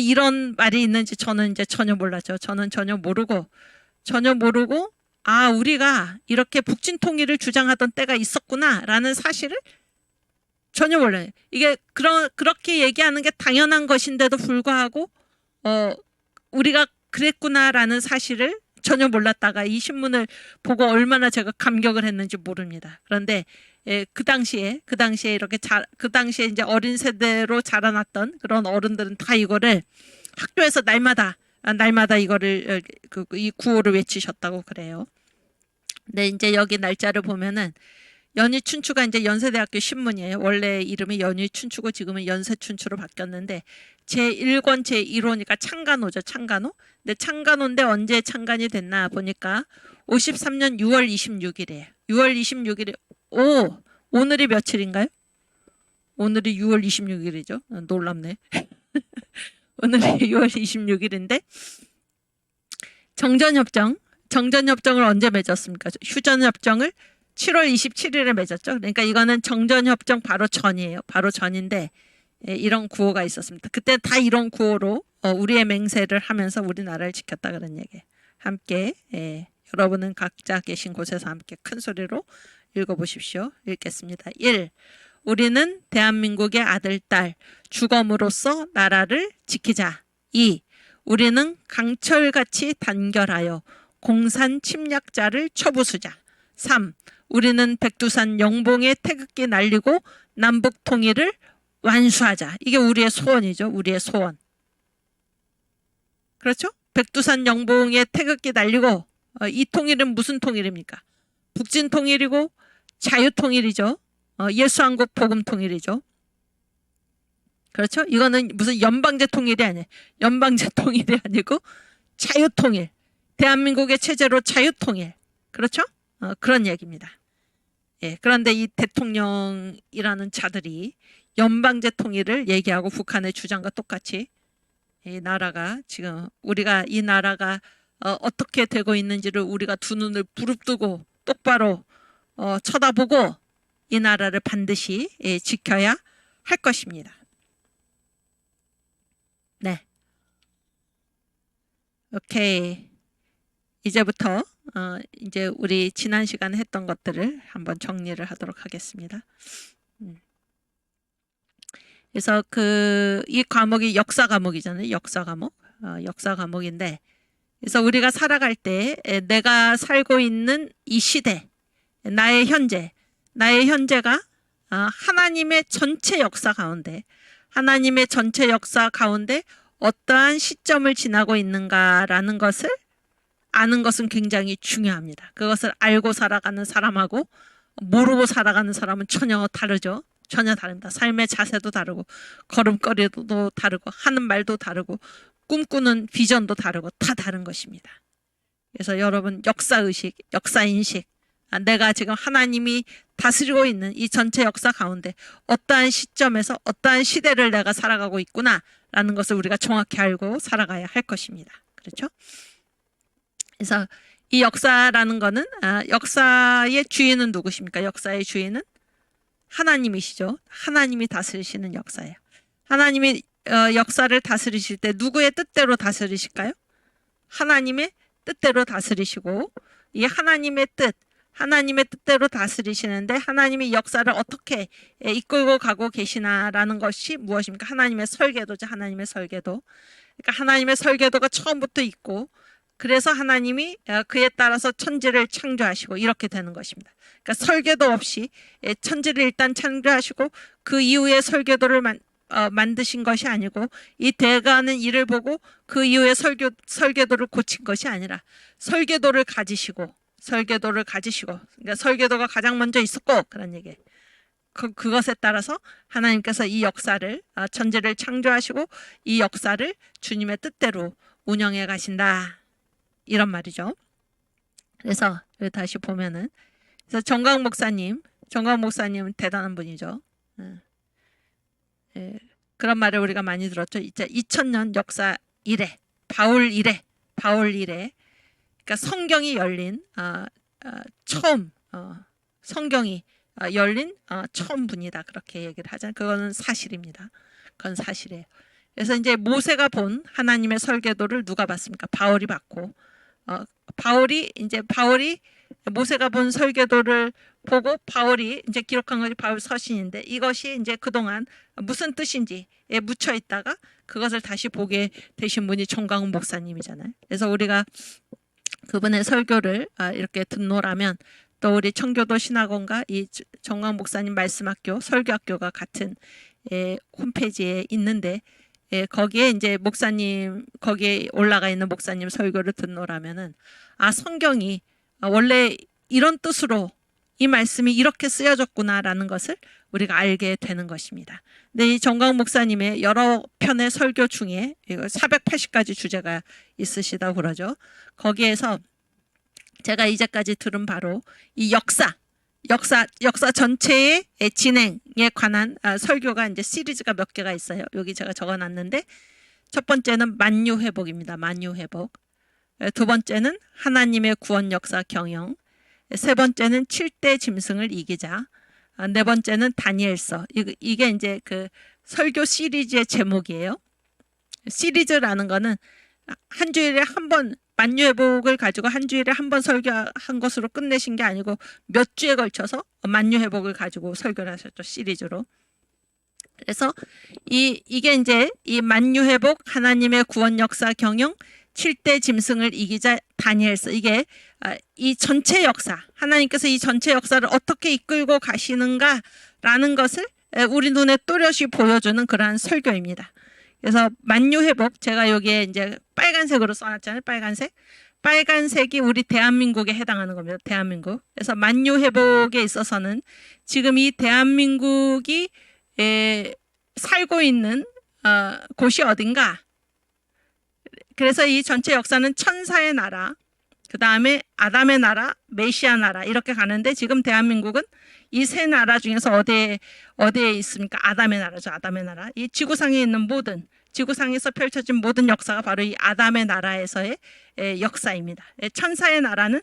이런 말이 있는지 저는 이제 전혀 몰랐죠. 저는 전혀 모르고 우리가 이렇게 북진 통일을 주장하던 때가 있었구나라는 사실을 전혀 몰라요. 이게 그렇게 얘기하는 게 당연한 것인데도 불구하고 우리가 그랬구나라는 사실을 전혀 몰랐다가 이 신문을 보고 얼마나 제가 감격을 했는지 모릅니다. 그런데 그 당시에 이렇게 그 당시에 이제 어린 세대로 자라났던 그런 어른들은 다 이거를 학교에서 날마다 이거를 이 구호를 외치셨다고 그래요. 근데 이제 여기 날짜를 보면은 연희춘추가 이제 연세대학교 신문이에요. 원래 이름이 연희춘추고 지금은 연세춘추로 바뀌었는데 제1권 제1호니까 창간호죠. 창간호. 근데 창간호인데 언제 창간이 됐나 보니까 53년 6월 26일이에요. 6월 26일에 오늘이 며칠인가요? 오늘이 6월 26일이죠. 놀랍네. 오늘이 6월 26일인데 정전협정을 언제 맺었습니까? 휴전협정을 7월 27일에 맺었죠. 그러니까 이거는 정전협정 바로 전이에요. 바로 전인데 이런 구호가 있었습니다. 그때 다 이런 구호로 우리의 맹세를 하면서 우리나라를 지켰다 그런 얘기예요. 함께 여러분은 각자 계신 곳에서 함께 큰 소리로 읽어보십시오. 읽겠습니다. 1. 우리는 대한민국의 아들, 딸, 주검으로서 나라를 지키자. 2. 우리는 강철같이 단결하여 공산 침략자를 쳐부수자. 3. 우리는 백두산 영봉의 태극기 날리고 남북 통일을 완수하자. 이게 우리의 소원이죠. 우리의 소원. 그렇죠? 백두산 영봉의 태극기 날리고 이 통일은 무슨 통일입니까? 북진 통일이고 자유 통일이죠. 예수한국 복음 통일이죠. 그렇죠? 이거는 무슨 연방제 통일이 아니에요. 연방제 통일이 아니고 자유 통일. 대한민국의 체제로 자유 통일. 그렇죠? 그런 얘기입니다. 예, 그런데 이 대통령이라는 자들이 연방제 통일을 얘기하고 북한의 주장과 똑같이 이 나라가 지금 우리가 이 나라가 어떻게 되고 있는지를 우리가 두 눈을 부릅뜨고 똑바로 쳐다보고 이 나라를 반드시 지켜야 할 것입니다. 네. 오케이. 이제부터 이제 우리 지난 시간에 했던 것들을 한번 정리를 하도록 하겠습니다. 그래서 이 과목이 역사 과목이잖아요. 역사 과목. 역사 과목인데 그래서 우리가 살아갈 때 내가 살고 있는 이 시대, 나의 현재가 하나님의 전체 역사 가운데 어떠한 시점을 지나고 있는가라는 것을 아는 것은 굉장히 중요합니다. 그것을 알고 살아가는 사람하고 모르고 살아가는 사람은 전혀 다르죠. 전혀 다릅니다. 삶의 자세도 다르고 걸음걸이도 다르고 하는 말도 다르고 꿈꾸는 비전도 다르고 다 다른 것입니다. 그래서 여러분 역사의식, 역사인식, 내가 지금 하나님이 다스리고 있는 이 전체 역사 가운데 어떠한 시점에서 어떠한 시대를 내가 살아가고 있구나라는 것을 우리가 정확히 알고 살아가야 할 것입니다. 그렇죠? 그래서 이 역사라는 거는 역사의 주인은 누구십니까? 역사의 주인은 하나님이시죠. 하나님이 다스리시는 역사예요. 하나님이 역사를 다스리실 때 누구의 뜻대로 다스리실까요? 하나님의 뜻대로 다스리시고 이 하나님의 뜻대로 다스리시는데 하나님이 역사를 어떻게 이끌고 가고 계시나라는 것이 무엇입니까? 하나님의 설계도죠. 하나님의 설계도. 그러니까 하나님의 설계도가 처음부터 있고 그래서 하나님이 그에 따라서 천지를 창조하시고 이렇게 되는 것입니다. 그러니까 설계도 없이 천지를 일단 창조하시고 그 이후에 설계도를 만드신 것이 아니고 이 돼가는 일을 보고 그 이후에 설계도를 고친 것이 아니라 설계도를 가지시고 그러니까 설계도가 가장 먼저 있었고 그런 얘기예요. 그것에 따라서 하나님께서 이 역사를 천지를 창조하시고 이 역사를 주님의 뜻대로 운영해 가신다. 이런 말이죠. 그래서 여기 다시 보면은 그래서 정광 목사님은 대단한 분이죠. 그런 말을 우리가 많이 들었죠. 이제 2000년 역사 이래, 바울 이래. 그러니까 성경이 열린 처음 성경이 열린 처음 분이다. 그렇게 얘기를 하잖아요. 그거는 사실입니다. 그건 사실이에요. 그래서 이제 모세가 본 하나님의 설계도를 누가 봤습니까? 바울이 봤고 바울이 모세가 본 설교도를 보고 바울이 이제 기록한 것이 바울 서신인데 이것이 이제 그동안 무슨 뜻인지에 묻혀 있다가 그것을 다시 보게 되신 분이 정광훈 목사님이잖아요. 그래서 우리가 그분의 설교를 이렇게 듣노라면 또 우리 청교도 신학원과 이 정광훈 목사님 말씀학교 설교학교가 같은 홈페이지에 있는데 거기에 이제 목사님 거기에 올라가 있는 목사님 설교를 듣노라면은 성경이 원래 이런 뜻으로 이 말씀이 이렇게 쓰여졌구나라는 것을 우리가 알게 되는 것입니다. 근데 이 정광훈 목사님의 여러 편의 설교 중에 480가지 주제가 있으시다고 그러죠. 거기에서 제가 이제까지 들은 바로 이 역사 전체의 진행에 관한 설교가 이제 시리즈가 몇 개가 있어요. 여기 제가 적어놨는데 첫 번째는 만유 회복입니다. 만유 회복. 두 번째는 하나님의 구원 역사 경영. 세 번째는 7대 짐승을 이기자. 네 번째는 다니엘서. 이게 이제 그 설교 시리즈의 제목이에요. 시리즈라는 거는 한 주일에 한 번 만유회복을 가지고 한 주일에 한 번 설교한 것으로 끝내신 게 아니고 몇 주에 걸쳐서 만유회복을 가지고 설교를 하셨죠. 시리즈로. 그래서 이게 이제 이 만유회복 하나님의 구원 역사 경영 7대 짐승을 이기자 다니엘서 이게 이 전체 역사 하나님께서 이 전체 역사를 어떻게 이끌고 가시는가라는 것을 우리 눈에 또렷이 보여주는 그러한 설교입니다. 그래서 만유회복 제가 여기에 이제 빨간색으로 써놨잖아요. 빨간색이 우리 대한민국에 해당하는 겁니다. 대한민국. 그래서 만유회복에 있어서는 지금 이 대한민국이 살고 있는 곳이 어딘가. 그래서 이 전체 역사는 천사의 나라, 그 다음에 아담의 나라, 메시아 나라 이렇게 가는데 지금 대한민국은 이 세 나라 중에서 어디에 있습니까? 아담의 나라죠. 아담의 나라. 이 지구상에 있는 지구상에서 펼쳐진 모든 역사가 바로 이 아담의 나라에서의 역사입니다. 천사의 나라는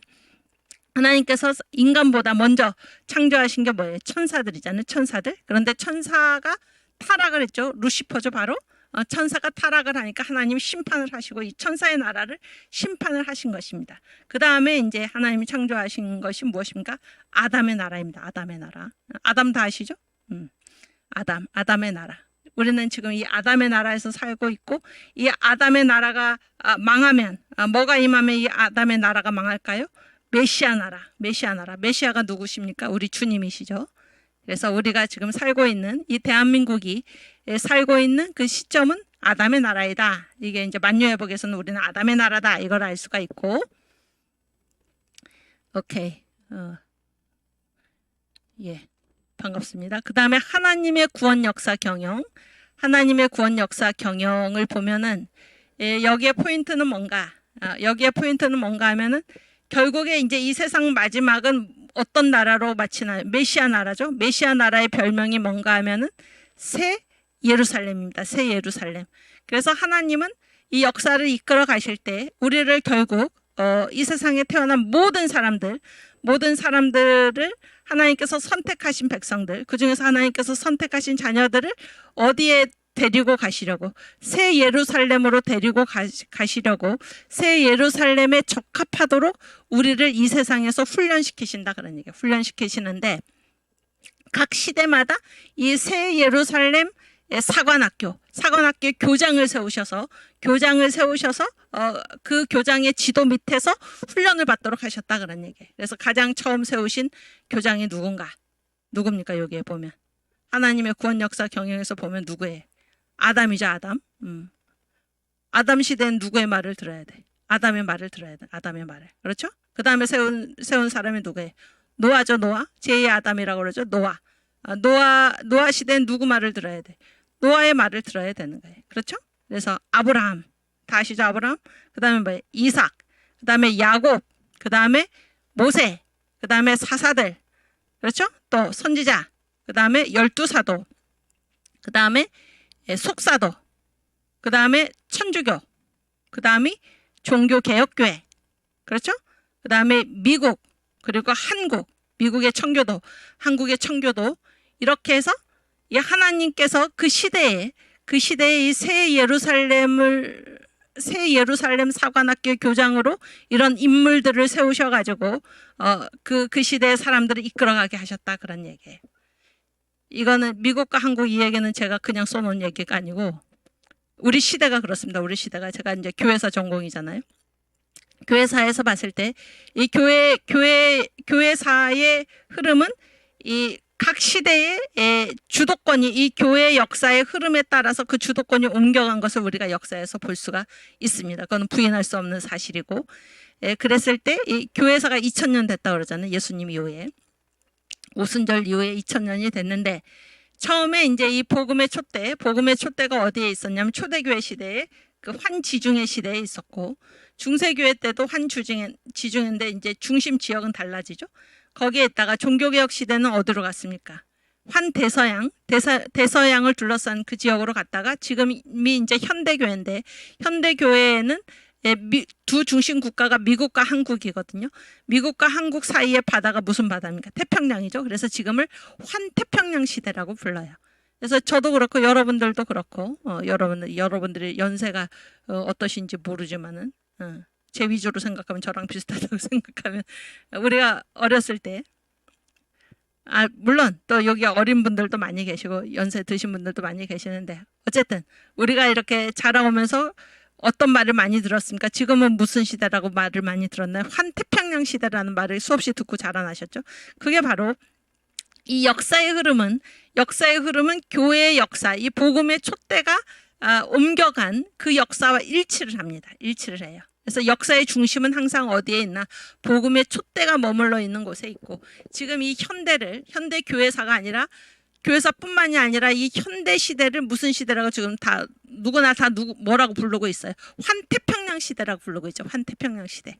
하나님께서 인간보다 먼저 창조하신 게 뭐예요? 천사들이잖아요. 천사들. 그런데 천사가 타락을 했죠. 루시퍼죠. 바로. 천사가 타락을 하니까 하나님이 심판을 하시고 이 천사의 나라를 심판을 하신 것입니다. 그 다음에 이제 하나님이 창조하신 것이 무엇입니까? 아담의 나라입니다. 아담의 나라. 아담 다 아시죠? 아담의 나라. 우리는 지금 이 아담의 나라에서 살고 있고 이 아담의 나라가 망하면 뭐가 임하면 이 아담의 나라가 망할까요? 메시아 나라. 메시아가 누구십니까? 우리 주님이시죠. 그래서 우리가 지금 살고 있는 이 대한민국이 살고 있는 그 시점은 아담의 나라이다. 이게 이제 만유회복에서는 우리는 아담의 나라다. 이걸 알 수가 있고. 오케이. 반갑습니다. 그 다음에 하나님의 구원 역사 경영. 하나님의 구원 역사 경영을 보면은 여기에 포인트는 뭔가? 여기에 포인트는 뭔가 하면은 결국에 이제 이 세상 마지막은 어떤 나라로 마치나요? 메시아 나라죠. 메시아 나라의 별명이 뭔가 하면은 새 예루살렘입니다. 새 예루살렘. 그래서 하나님은 이 역사를 이끌어 가실 때 우리를 결국 이 세상에 태어난 모든 사람들을 하나님께서 선택하신 백성들, 그중에서 하나님께서 선택하신 자녀들을 어디에 데리고 가시려고, 새 예루살렘으로 데리고 가시려고 새 예루살렘에 적합하도록 우리를 이 세상에서 훈련시키신다 그런 얘기예요. 훈련시키시는데 각 시대마다 이 새 예루살렘 사관학교 교장을 세우셔서 그 교장의 지도 밑에서 훈련을 받도록 하셨다 그런 얘기예요. 그래서 가장 처음 세우신 교장이 누굽니까? 여기에 보면 하나님의 구원 역사 경영에서 보면 누구예요? 아담이죠. 아담 시대는 누구의 말을 들어야 돼? 아담의 말을 들어야 돼. 아담의 말을. 그렇죠? 그 다음에 세운 사람이 누구예요? 노아죠. 노아. 제2의 아담이라고 그러죠. 노아 시대는 누구 말을 들어야 돼? 노아의 말을 들어야 되는 거예요. 그렇죠? 그래서 아브라함. 다 아시죠? 아브라함. 그 다음에 뭐예요? 이삭. 그 다음에 야곱. 그 다음에 모세. 그 다음에 사사들. 그렇죠? 또 선지자. 그 다음에 12사도. 그 다음에 속사도. 그 다음에 천주교. 그 다음에 종교개혁교회. 그렇죠? 그 다음에 미국. 그리고 한국. 미국의 청교도. 한국의 청교도. 이렇게 해서 이 하나님께서 그 시대에 이 새 예루살렘을 새 예루살렘 사관학교 교장으로 이런 인물들을 세우셔가지고 그 시대의 사람들을 이끌어가게 하셨다, 그런 얘기예요. 이거는 미국과 한국 이 얘기는 제가 그냥 써놓은 얘기가 아니고 우리 시대가 그렇습니다. 우리 시대가, 제가 이제 교회사 전공이잖아요. 교회사에서 봤을 때 이 교회사의 흐름은 이 각 시대의 주도권이 이 교회 역사의 흐름에 따라서 그 주도권이 옮겨간 것을 우리가 역사에서 볼 수가 있습니다. 그건 부인할 수 없는 사실이고, 그랬을 때 이 교회사가 2000년 됐다 그러잖아요. 예수님 이후에, 오순절 이후에 2000년이 됐는데, 처음에 이제 이 복음의 촛대가 어디에 있었냐면 초대교회 시대에 그 환지중의 시대에 있었고, 중세교회 때도 환지중인데 이제 중심 지역은 달라지죠. 거기에 있다가 종교개혁 시대는 어디로 갔습니까? 대서양을 둘러싼 그 지역으로 갔다가 지금이 이제 현대교회인데, 현대교회에는 두 중심 국가가 미국과 한국이거든요. 미국과 한국 사이의 바다가 무슨 바다입니까? 태평양이죠. 그래서 지금을 환태평양 시대라고 불러요. 그래서 저도 그렇고 여러분들도 그렇고, 여러분들의 연세가 어떠신지 모르지만은, 제 위주로 생각하면 저랑 비슷하다고 생각하면, 우리가 어렸을 때, 물론 또 여기 어린 분들도 많이 계시고 연세 드신 분들도 많이 계시는데, 어쨌든 우리가 이렇게 자라오면서 어떤 말을 많이 들었습니까? 지금은 무슨 시대라고 말을 많이 들었나요? 환태평양 시대라는 말을 수없이 듣고 자라나셨죠. 그게 바로 이 역사의 흐름은 교회의 역사, 이 복음의 촛대가 옮겨간 그 역사와 일치를 합니다. 일치를 해요. 그래서 역사의 중심은 항상 어디에 있나? 복음의 촛대가 머물러 있는 곳에 있고, 지금 이 현대 교회사가 아니라, 교회사뿐만이 아니라 이 현대 시대를 무슨 시대라고 지금 누구나 뭐라고 부르고 있어요? 환태평양 시대라고 부르고 있죠. 환태평양 시대.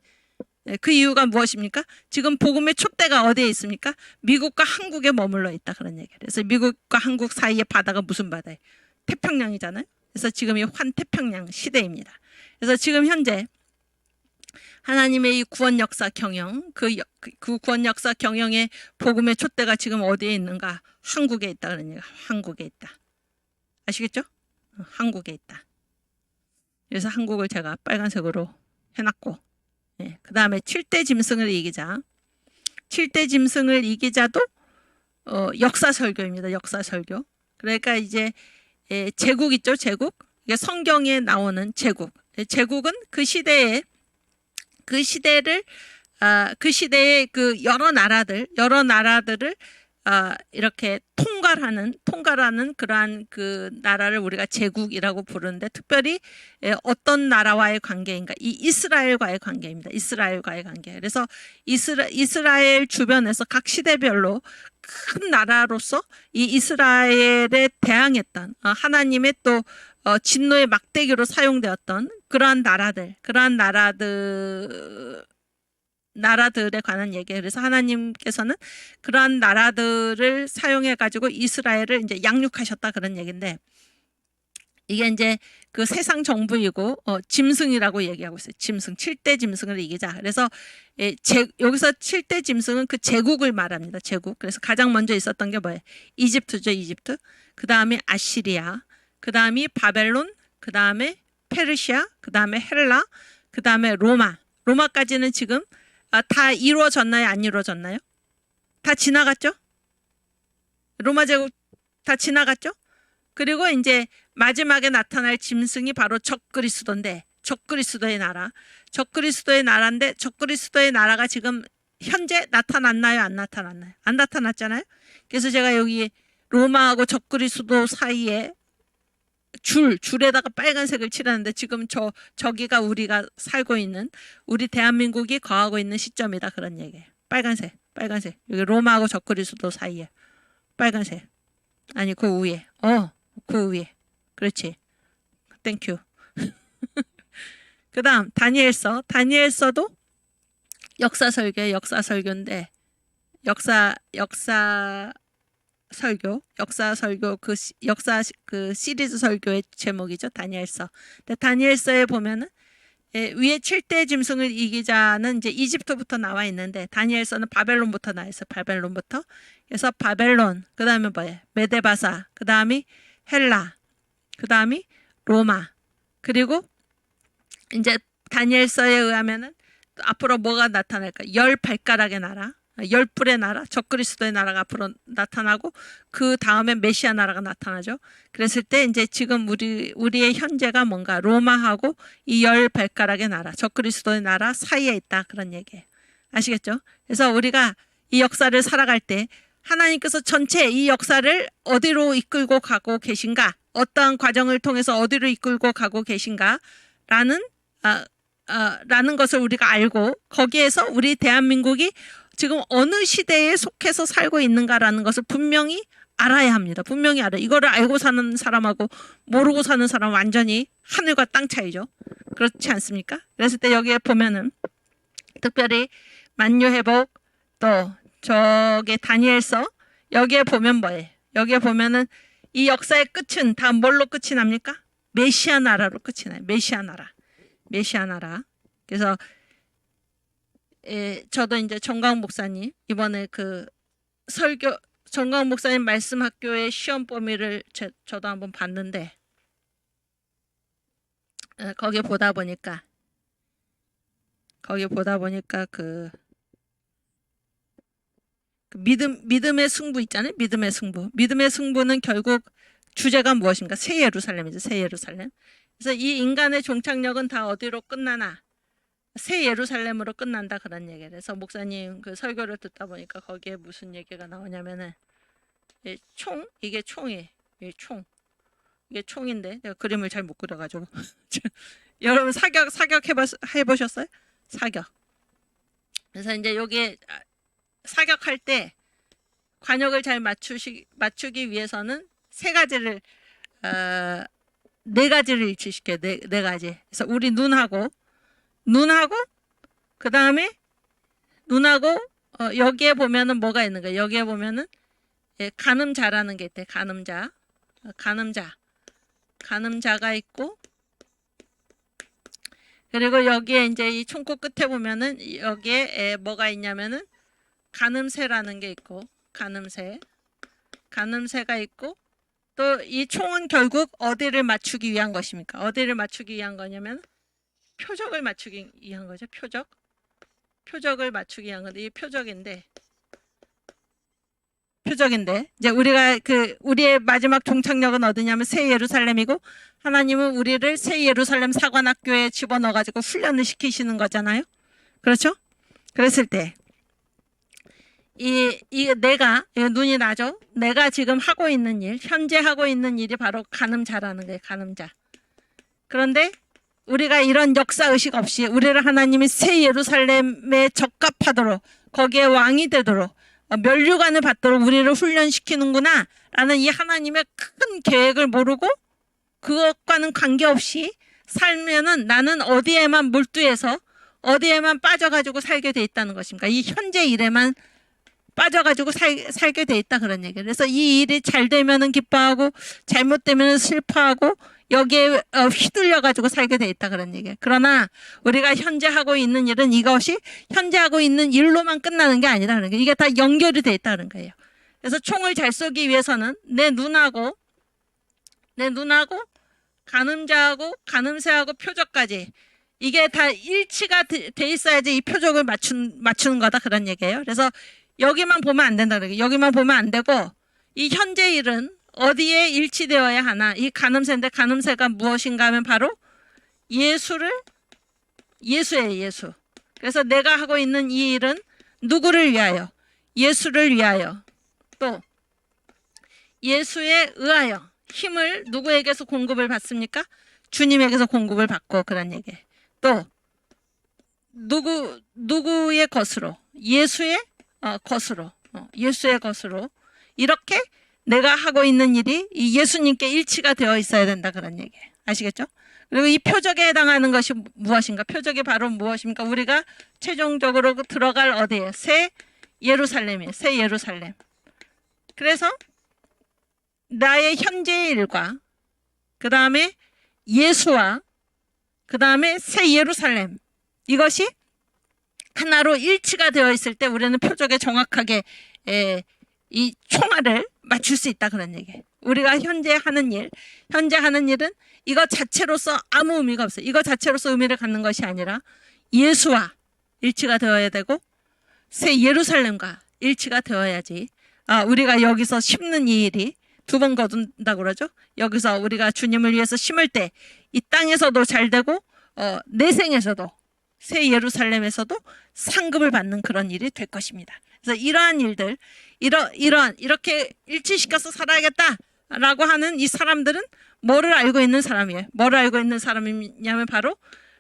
그 이유가 무엇입니까? 지금 복음의 촛대가 어디에 있습니까? 미국과 한국에 머물러 있다, 그런 얘기예요. 그래서 미국과 한국 사이의 바다가 무슨 바다예요? 태평양이잖아요. 그래서 지금 이 환태평양 시대입니다. 그래서 지금 현재 하나님의 이 구원 역사 경영, 그 구원 역사 경영의 복음의 촛대가 지금 어디에 있는가? 한국에 있다, 그런 얘기예요. 한국에 있다. 아시겠죠? 한국에 있다. 그래서 한국을 제가 빨간색으로 해놨고, 그 다음에 7대 짐승을 이기자. 7대 짐승을 이기자도 역사 설교입니다. 역사 설교. 그러니까 이제 제국 있죠, 제국. 이게 성경에 나오는 제국. 제국은 그 시대의 그 여러 나라들을 이렇게 통괄하는 그러한 그 나라를 우리가 제국이라고 부르는데, 특별히 어떤 나라와의 관계인가? 이 이스라엘과의 관계입니다. 이스라엘과의 관계. 그래서 이스라엘 주변에서 각 시대별로 큰 나라로서 이 이스라엘에 대항했던, 하나님의 또 진노의 막대기로 사용되었던 그러한 나라들에 관한 얘기예요. 그래서 하나님께서는 그러한 나라들을 사용해 가지고 이스라엘을 이제 양육하셨다, 그런 얘기인데, 이게 이제 그 세상 정부이고 짐승이라고 얘기하고 있어요. 짐승, 7대 짐승을 이기자. 그래서 여기서 7대 짐승은 그 제국을 말합니다. 제국. 그래서 가장 먼저 있었던 게 뭐예요? 이집트죠, 이집트. 그 다음에 아시리아, 그 다음이 바벨론, 그 다음에 페르시아, 그 다음에 헬라, 그 다음에 로마까지는 지금 다 이루어졌나요? 안 이루어졌나요? 다 지나갔죠? 로마 제국 다 지나갔죠? 그리고 이제 마지막에 나타날 짐승이 바로 적그리스도인데, 적그리스도의 나라인데, 적그리스도의 나라가 지금 현재 나타났나요? 안 나타났나요? 안 나타났잖아요? 그래서 제가 여기 로마하고 적그리스도 사이에 줄에다가 빨간색을 칠하는데, 지금 저기가 우리가 살고 있는, 우리 대한민국이 거하고 있는 시점이다, 그런 얘기예요. 빨간색. 여기 로마하고 적그리스도 사이에 빨간색. 아니, 그 위에. 그 위에. 그렇지. 땡큐. 그 다음 다니엘서도 역사 설교인데, 역사 설교 그 시리즈 설교의 제목이죠. 다니엘서. 근데 다니엘서에 보면은 위에 7대 짐승을 이기자는 이제 이집트부터 나와 있는데, 다니엘서는 바벨론부터 나와 있어. 바벨론부터. 그래서 바벨론, 그 다음에 뭐예요? 메데바사, 그 다음이 헬라, 그 다음이 로마, 그리고 이제 다니엘서에 의하면은 또 앞으로 뭐가 나타날까? 10발가락의 나라, 10불의 나라, 적그리스도의 나라가 앞으로 나타나고 그 다음에 메시아 나라가 나타나죠. 그랬을 때 이제 지금 우리의 현재가 뭔가 로마하고 이 10발가락의 나라, 적그리스도의 나라 사이에 있다 그런 얘기예요. 아시겠죠? 그래서 우리가 이 역사를 살아갈 때 하나님께서 전체 이 역사를 어디로 이끌고 가고 계신가? 어떠한 과정을 통해서 어디로 이끌고 가고 계신가? 라는 것을 우리가 알고 거기에서 우리 대한민국이 지금 어느 시대에 속해서 살고 있는가라는 것을 분명히 알아야 합니다. 분명히 알아요. 이거를 알고 사는 사람하고 모르고 사는 사람 완전히 하늘과 땅 차이죠. 그렇지 않습니까? 그랬을 때 여기에 보면은 특별히 만유회복 또 저게 다니엘서 여기에 보면 뭐예요? 여기에 보면은 이 역사의 끝은 다 뭘로 끝이 납니까? 메시아 나라로 끝이 나요. 메시아 나라. 메시아 나라. 그래서 저도 이제 정광 목사님 이번에 그 설교 정광 목사님 말씀 학교의 시험 범위를 저도 한번 봤는데 거기 보다 보니까 그 믿음의 승부 있잖아요. 믿음의 승부. 믿음의 승부는 결국 주제가 무엇인가? 새 예루살렘이죠. 새 예루살렘. 그래서 이 인간의 종착역은 다 어디로 끝나나? 새 예루살렘으로 끝난다 그런 얘기를 해서 목사님 그 설교를 듣다 보니까 거기에 무슨 얘기가 나오냐면은 이게 총이에요. 이게 총인데 내가 그림을 잘 못 그려가지고 여러분 사격 해보셨어요? 사격. 그래서 이제 여기에 사격할 때 관역을 잘 맞추기 위해서는 네 가지를 일치시켜요. 네 가지. 그래서 우리 눈하고 그 다음에 눈하고 여기에 보면은 뭐가 있는 거예요? 여기에 보면은 가늠자라는 게 있대. 가늠자가 있고 그리고 여기에 이제 이 총구 끝에 보면은 여기에 뭐가 있냐면은 가늠새라는 게 있고 가늠새가 있고 또 이 총은 결국 어디를 맞추기 위한 것입니까? 어디를 맞추기 위한 거냐면 표적을 맞추기 위한 거죠. 표적을 맞추기 위한 건데 이 표적인데 이제 우리의 마지막 종착역은 어디냐면 새 예루살렘이고 하나님은 우리를 새 예루살렘 사관학교에 집어넣어 가지고 훈련을 시키시는 거잖아요. 그렇죠? 그랬을 때 내가 눈이 나죠? 내가 지금 하고 있는 일, 현재 하고 있는 일이 바로 가늠자라는 거예요. 가늠자. 그런데 우리가 이런 역사 의식 없이 우리를 하나님이 새 예루살렘에 적합하도록 거기에 왕이 되도록 면류관을 받도록 우리를 훈련시키는구나 라는 이 하나님의 큰 계획을 모르고 그것과는 관계없이 살면은 나는 어디에만 몰두해서 어디에만 빠져가지고 살게 돼 있다는 것입니까? 이 현재 일에만 빠져가지고 살게 돼 있다 그런 얘기예요. 그래서 이 일이 잘 되면은 기뻐하고 잘못되면은 슬퍼하고 여기에 휘둘려가지고 살게 돼 있다 그런 얘기예요. 그러나 우리가 현재 하고 있는 일은 이것이 현재 하고 있는 일로만 끝나는 게 아니다 그런 거예요. 이게 다 연결이 돼 있다 그런 거예요. 그래서 총을 잘 쏘기 위해서는 내 눈하고 가늠자하고 가늠새하고 표적까지 이게 다 일치가 돼 있어야지 이 표적을 맞추는 거다 그런 얘기예요. 그래서 여기만 보면 안 된다 그래요. 여기만 보면 안 되고 이 현재 일은 어디에 일치되어야 하나? 이 가늠새인데 가늠새가 무엇인가 하면 바로 예수예요. 예수. 그래서 내가 하고 있는 이 일은 누구를 위하여? 예수를 위하여. 또 예수에 의하여 힘을 누구에게서 공급을 받습니까? 주님에게서 공급을 받고 그런 얘기예요. 또 누구의 것으로? 예수의 것으로 이렇게 내가 하고 있는 일이 이 예수님께 일치가 되어 있어야 된다 그런 얘기예요. 아시겠죠? 그리고 이 표적에 해당하는 것이 무엇인가? 표적이 바로 무엇입니까? 우리가 최종적으로 들어갈 어디에? 새 예루살렘이에요. 새 예루살렘. 그래서 나의 현재의 일과 그 다음에 예수와 그 다음에 새 예루살렘 이것이 하나로 일치가 되어 있을 때 우리는 표적에 정확하게 이 총알을 맞출 줄 수 있다 그런 얘기예요. 우리가 현재 하는 일은 이거 자체로서 아무 의미가 없어요. 이거 자체로서 의미를 갖는 것이 아니라 예수와 일치가 되어야 되고 새 예루살렘과 일치가 되어야지 우리가 여기서 심는 이 일이 두 번 거둔다고 그러죠. 여기서 우리가 주님을 위해서 심을 때 이 땅에서도 잘 되고 내생에서도 새 예루살렘에서도 상급을 받는 그런 일이 될 것입니다. 그래서 이러한 일들, 이렇게 일치시켜서 살아야겠다라고 하는 이 사람들은 뭐를 알고 있는 사람이에요? 뭐를 알고 있는 사람이냐면 바로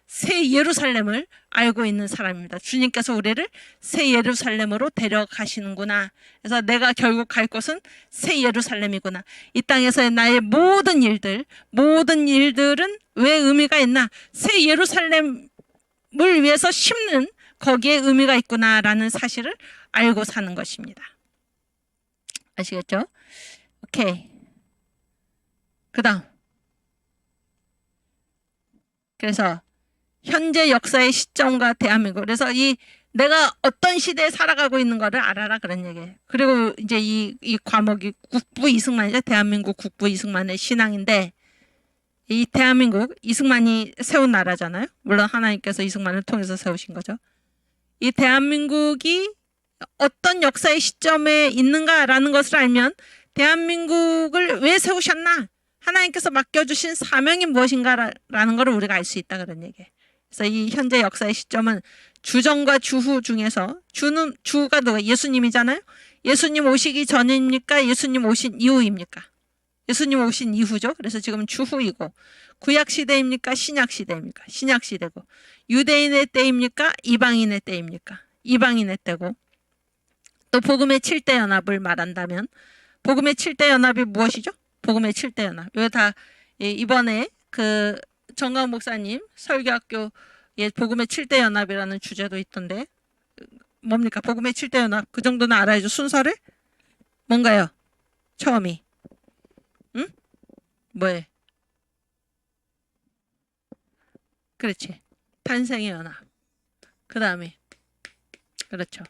새 예루살렘을 알고 있는 사람입니다. 주님께서 우리를 새 예루살렘으로 데려가시는구나. 그래서 내가 결국 갈 곳은 새 예루살렘이구나. 이 땅에서의 나의 모든 일들은 왜 의미가 있나? 새 예루살렘을 위해서 심는 거기에 의미가 있구나라는 사실을 알고 사는 것입니다. 아시겠죠? 오케이. 그 다음. 그래서 현재 역사의 시점과 대한민국. 그래서 내가 어떤 시대에 살아가고 있는 거를 알아라 그런 얘기예요. 그리고 이제 이 과목이 국부 이승만이죠. 대한민국 국부 이승만의 신앙인데 이 대한민국 이승만이 세운 나라잖아요. 물론 하나님께서 이승만을 통해서 세우신 거죠. 이 대한민국이 어떤 역사의 시점에 있는가라는 것을 알면 대한민국을 왜 세우셨나? 하나님께서 맡겨주신 사명이 무엇인가라는 것을 우리가 알 수 있다 그런 얘기예요. 그래서 이 현재 역사의 시점은 주전과 주후 중에서 주가 누가? 예수님이잖아요. 예수님 오시기 전입니까? 예수님 오신 이후입니까? 예수님 오신 이후죠. 그래서 지금 주후이고 구약 시대입니까? 신약 시대입니까? 신약 시대고 유대인의 때입니까? 이방인의 때입니까? 이방인의 때고 또 복음의 7대 연합을 말한다면 복음의 7대 연합이 무엇이죠? 복음의 7대 연합. 이거 다 이번에 그 정강 목사님 설교학교에 복음의 7대 연합이라는 주제도 있던데 뭡니까? 복음의 7대 연합. 그 정도는 알아야죠. 순서를? 뭔가요? 처음이. 응? 뭐해? 그렇지. 탄생의 연합. 그 다음에 그렇죠.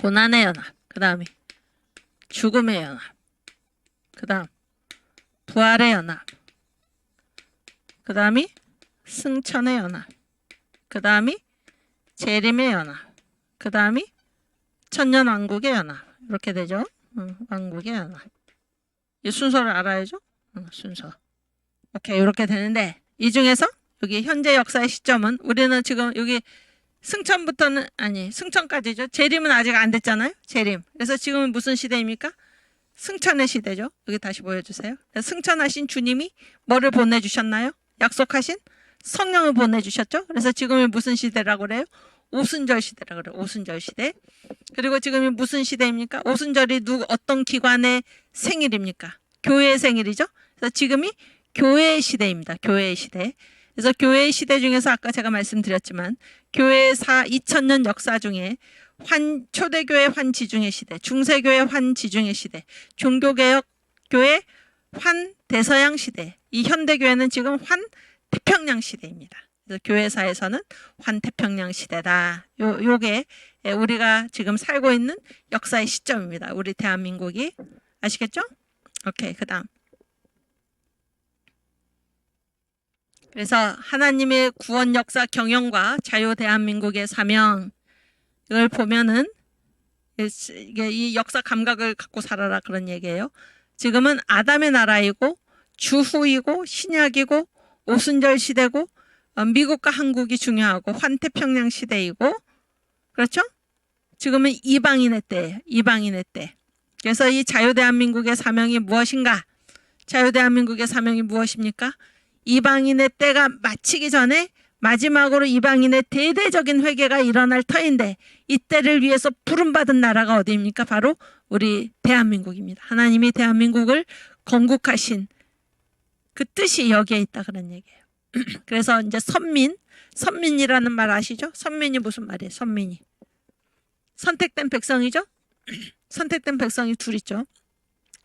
고난의 연합. 그 다음에 죽음의 연합. 그 다음 부활의 연합. 그 다음이 승천의 연합. 그 다음이 재림의 연합. 그 다음이 천년왕국의 연합. 이렇게 되죠. 왕국의 연합. 이 순서를 알아야죠. 순서. 오케이. 이렇게 되는데 이 중에서 여기 현재 역사의 시점은 우리는 지금 여기 승천부터는 아니 승천까지죠. 재림은 아직 안 됐잖아요. 재림. 그래서 지금은 무슨 시대입니까? 승천의 시대죠. 여기 다시 보여주세요. 승천하신 주님이 뭐를 보내주셨나요? 약속하신 성령을 보내주셨죠. 그래서 지금이 무슨 시대라고 그래요? 오순절 시대라고 그래요. 오순절 시대. 그리고 지금이 무슨 시대입니까? 오순절이 어떤 기관의 생일입니까? 교회의 생일이죠. 그래서 지금이 교회의 시대입니다. 교회의 시대. 그래서 교회의 시대 중에서 아까 제가 말씀드렸지만 교회의 2000년 역사 중에 초대교회 환지중의 시대, 중세교회 환지중의 시대, 종교개혁 교회 환대서양 시대, 이 현대교회는 지금 환태평양 시대입니다. 그래서 교회사에서는 환태평양 시대다. 요게 우리가 지금 살고 있는 역사의 시점입니다. 우리 대한민국이. 아시겠죠? 오케이. 그 다음. 그래서 하나님의 구원 역사 경영과 자유 대한민국의 사명 이걸 보면은 이게 이 역사 감각을 갖고 살아라 그런 얘기예요. 지금은 아담의 나라이고 주후이고 신약이고 오순절 시대고 미국과 한국이 중요하고 환태평양 시대이고 그렇죠? 지금은 이방인의 때예요. 이방인의 때. 그래서 이 자유대한민국의 사명이 무엇인가? 자유대한민국의 사명이 무엇입니까? 이방인의 때가 마치기 전에 마지막으로 이방인의 대대적인 회개가 일어날 터인데 이 때를 위해서 부름받은 나라가 어디입니까? 바로 우리 대한민국입니다. 하나님이 대한민국을 건국하신 그 뜻이 여기에 있다 그런 얘기예요. 그래서 이제 선민이라는 말 아시죠? 선민이 무슨 말이에요? 선민이. 선택된 백성이죠? 선택된 백성이 둘 있죠.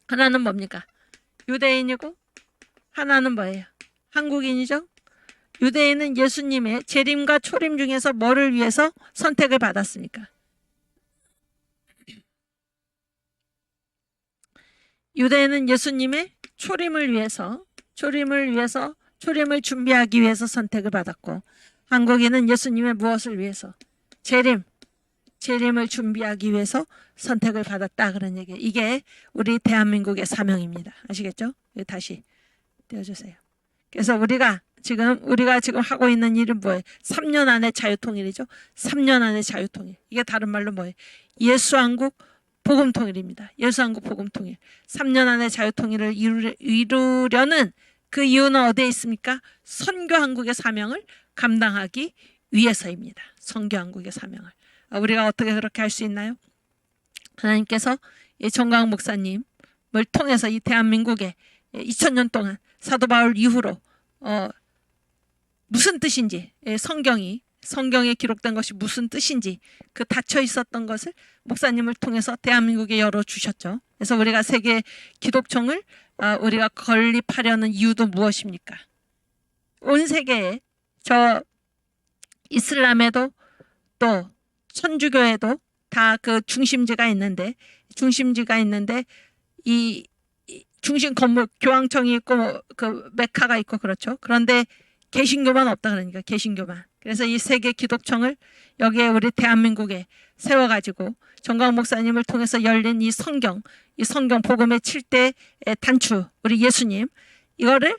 하나는 뭡니까? 유대인이고 하나는 뭐예요? 한국인이죠. 유대인은 예수님의 재림과 초림 중에서 뭐를 위해서 선택을 받았습니까? 유대인은 예수님의 초림을 초림을 준비하기 위해서 선택을 받았고, 한국인은 예수님의 무엇을 위해서? 재림을 준비하기 위해서 선택을 받았다, 그런 얘기예요. 이게 우리 대한민국의 사명입니다. 아시겠죠? 다시 띄워주세요. 그래서 우리가 지금 하고 있는 일은 뭐예요? 3년 안에 자유통일이죠. 3년 안에 자유통일. 이게 다른 말로 뭐예요? 예수한국 복음통일입니다. 예수한국 복음통일. 3년 안에 자유통일을 이루려는 그 이유는 어디에 있습니까? 선교한국의 사명을 감당하기 위해서입니다. 선교한국의 사명을. 우리가 어떻게 그렇게 할 수 있나요? 하나님께서 이 정광 목사님을 통해서 이 대한민국에 2000년 동안 사도 바울 이후로 무슨 뜻인지, 성경에 기록된 것이 무슨 뜻인지, 그 닫혀 있었던 것을 목사님을 통해서 대한민국에 열어주셨죠. 그래서 우리가 세계 기독총을 우리가 건립하려는 이유도 무엇입니까? 온 세계에, 저 이슬람에도 또 천주교에도 다 그 중심지가 있는데 이 중심 건물, 교황청이 있고 그 메카가 있고 그렇죠. 그런데 개신교만 없다, 그러니까 개신교만. 그래서 이 세계 기독청을 여기에 우리 대한민국에 세워가지고 정광 목사님을 통해서 열린 이 성경 복음의 7대 단추, 우리 예수님, 이거를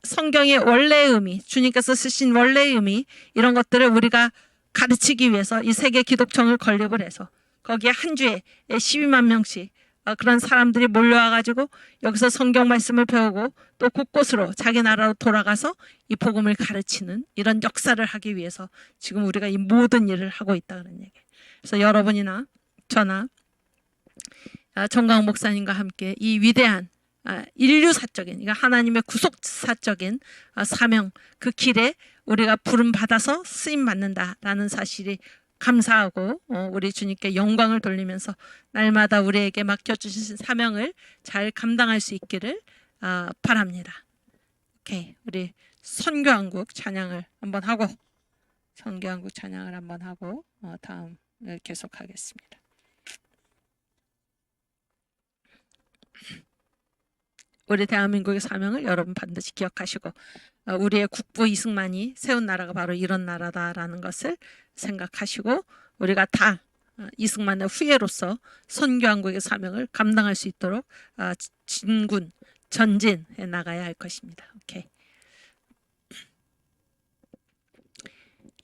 성경의 원래의 의미, 주님께서 쓰신 원래의 의미, 이런 것들을 우리가 가르치기 위해서 이 세계 기독청을 건립을 해서 거기에 한 주에 12만 명씩 그런 사람들이 몰려와가지고 여기서 성경 말씀을 배우고 또 곳곳으로 자기 나라로 돌아가서 이 복음을 가르치는 이런 역사를 하기 위해서 지금 우리가 이 모든 일을 하고 있다, 그런 얘기. 그래서 여러분이나 저나 정광 목사님과 함께 이 위대한 인류사적인, 그러니까 하나님의 구속사적인 사명, 그 길에 우리가 부름 받아서 쓰임 받는다라는 사실이 감사하고 우리 주님께 영광을 돌리면서 날마다 우리에게 맡겨주신 사명을 잘 감당할 수 있기를 바랍니다. 오케이, 우리 선교한국 찬양을 한번 하고 다음 계속하겠습니다. 우리 대한민국의 사명을 여러분 반드시 기억하시고 우리의 국부 이승만이 세운 나라가 바로 이런 나라다라는 것을 생각하시고 우리가 다 이승만의 후예로서 선교한국의 사명을 감당할 수 있도록 전진해 나가야 할 것입니다. 오케이.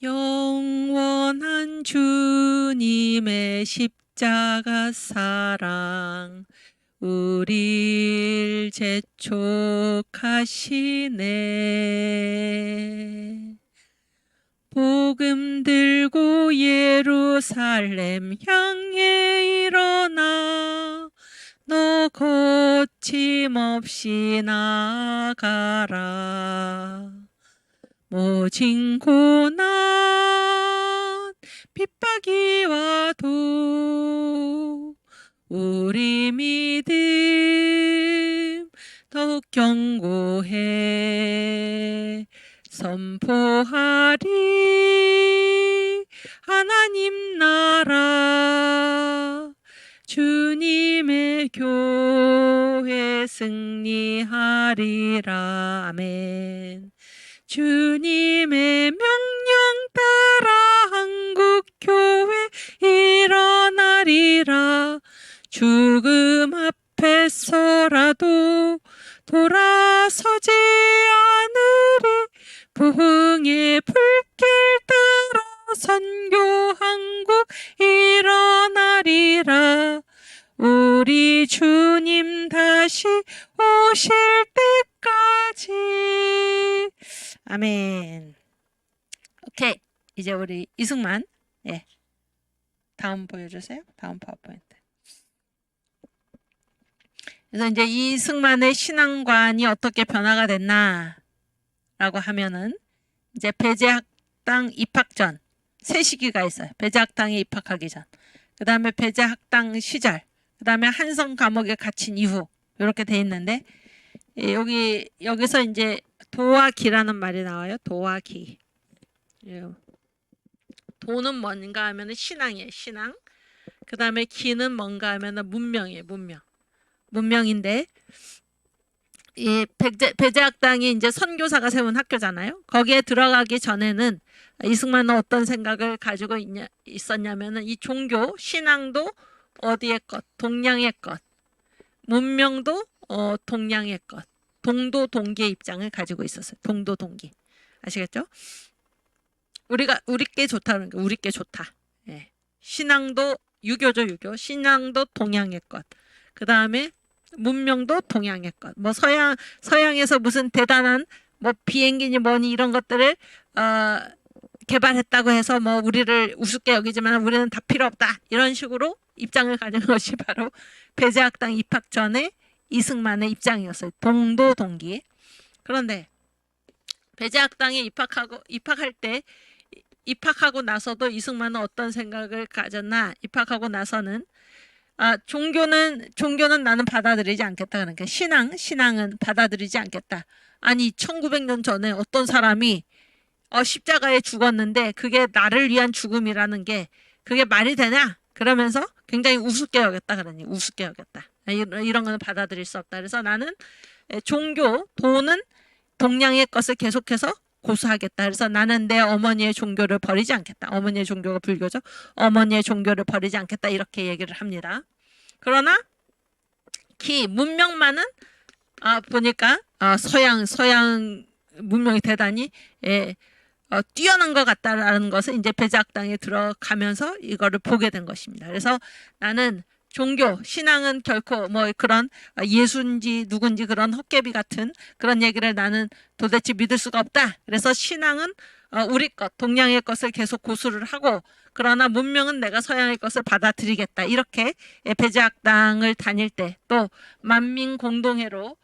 영원한 주님의 십자가 사랑 우릴 재촉하시네. 복음 들고 예루살렘 향해 일어나 너 거침없이 나가라. 모진 고난 핍박이 와도 우리 믿음 더욱 견고해 선포하리. 하나님 나라 주님의 교회 승리하리라. 아멘. 주님의 명령 따라 한국교회 일어나리라. 죽음 앞에서라도 돌아서지 않으리. 부흥의 불길 따라 선교한국 일어나리라. 우리 주님 다시 오실 때까지. 아멘. 오케이, 이제 우리 이승만 다음 보여주세요. 다음 파워포인트. 그래서 이제 이승만의 신앙관이 어떻게 변화가 됐나라고 하면은 이제 배제학당 입학 전 세 시기가 있어요. 배제학당에 입학하기 전, 그 다음에 배제학당 시절, 그 다음에 한성 감옥에 갇힌 이후, 이렇게 돼 있는데 여기서 이제 도와 기라는 말이 나와요. 도와 기. 도는 뭔가 하면은 신앙이에요. 신앙. 그 다음에 기는 뭔가 하면은 문명이에요. 문명. 문명인데 이 배제학당이 이제 선교사가 세운 학교잖아요. 거기에 들어가기 전에는 이승만은 어떤 생각을 가지고 있었냐면은 이 종교, 신앙도 어디의 것, 동양의 것, 문명도 동양의 것, 동도 동기의 입장을 가지고 있었어요. 동도 동기. 아시겠죠? 우리께 좋다는 거, 우리께 좋다. 예. 신앙도 유교죠, 유교. 신앙도 동양의 것. 그 다음에 문명도 동양의 것. 뭐 서양에서 무슨 대단한 뭐 비행기니 뭐니 이런 것들을 개발했다고 해서 뭐 우리를 우습게 여기지만 우리는 다 필요 없다. 이런 식으로 입장을 가진 것이 바로 배제학당 입학 전에 이승만의 입장이었어요. 동도 동기. 그런데 배제학당에 입학하고 나서도 이승만은 어떤 생각을 가졌나? 입학하고 나서는 종교는 나는 받아들이지 않겠다. 그러니까 신앙은 받아들이지 않겠다. 아니 1900년 전에 어떤 사람이 십자가에 죽었는데 그게 나를 위한 죽음이라는 게 그게 말이 되냐? 그러면서 굉장히 우습게 여겼다. 그러니 우습게 여겼다. 이런 거는 받아들일 수 없다. 그래서 나는 도는 동양의 것을 계속해서 고수하겠다. 그래서 나는 내 어머니의 종교를 버리지 않겠다. 어머니의 종교가 불교죠. 어머니의 종교를 버리지 않겠다. 이렇게 얘기를 합니다. 그러나 문명만은 보니까 서양 문명이 대단히 뛰어난 것 같다라는 것을 이제 배제학당에 들어가면서 이거를 보게 된 것입니다. 그래서 나는 신앙은 결코 뭐 그런 예수인지 누군지 그런 헛개비 같은 그런 얘기를 나는 도대체 믿을 수가 없다. 그래서 신앙은 우리 것, 동양의 것을 계속 고수를 하고 그러나 문명은 내가 서양의 것을 받아들이겠다. 이렇게 배제학당을 다닐 때 또 만민공동회로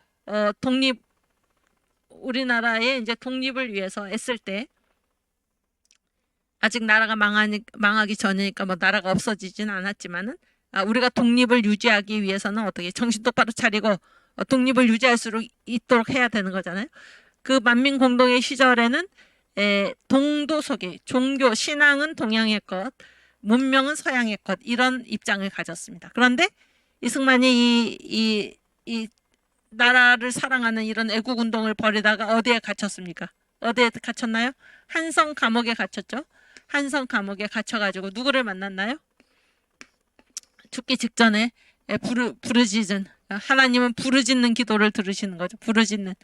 우리나라의 이제 독립을 위해서 애쓸 때 아직 나라가 망하기 전이니까 뭐 나라가 없어지지는 않았지만은 우리가 독립을 유지하기 위해서는 어떻게 정신 똑바로 차리고 독립을 유지할 수 있도록 해야 되는 거잖아요. 그 만민공동의 시절에는 동도서기, 종교, 신앙은 동양의 것, 문명은 서양의 것 이런 입장을 가졌습니다. 그런데 이승만이 이 나라를 사랑하는 이런 애국운동을 벌이다가 어디에 갇혔습니까? 어디에 갇혔나요? 한성 감옥에 갇혔죠. 한성 감옥에 갇혀가지고 누구를 만났나요? 죽기 직전에 부르짖은 하나님은 부르짖는 기도를 들으시는 거죠. 부르짖는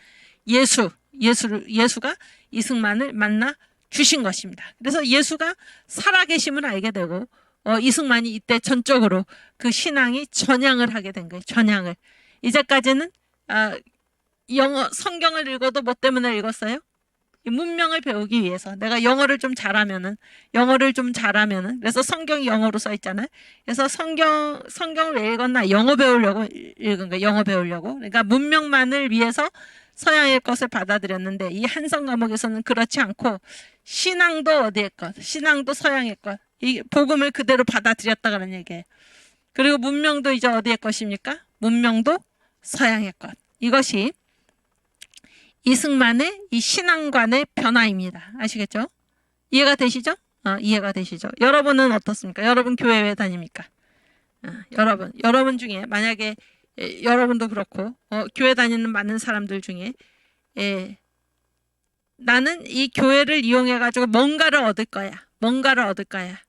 예수가 이승만을 만나 주신 것입니다. 그래서 예수가 살아계심을 알게 되고 이승만이 이때 전적으로 그 신앙이 전향을 하게 된 거예요. 전향을. 이제까지는 성경을 읽어도 뭐 때문에 읽었어요? 이 문명을 배우기 위해서 내가 영어를 좀 잘하면은 그래서 성경이 영어로 써 있잖아요. 그래서 성경을 왜 읽었나? 영어 배우려고 읽은 거예요. 영어 배우려고. 그러니까 문명만을 위해서 서양의 것을 받아들였는데 이 한성 감옥에서는 그렇지 않고 신앙도 어디의 것, 신앙도 서양의 것, 이 복음을 그대로 받아들였다 그런 얘기예요. 그리고 문명도 이제 어디의 것입니까? 문명도 서양의 것. 이것이 이승만의 이 신앙관의 변화입니다. 아시겠죠? 이해가 되시죠? 이해가 되시죠? 여러분은 어떻습니까? 여러분 교회 왜 다닙니까? 여러분 중에 만약에 여러분도 그렇고 교회 다니는 많은 사람들 중에 나는 이 교회를 이용해 가지고 뭔가를 얻을 거야.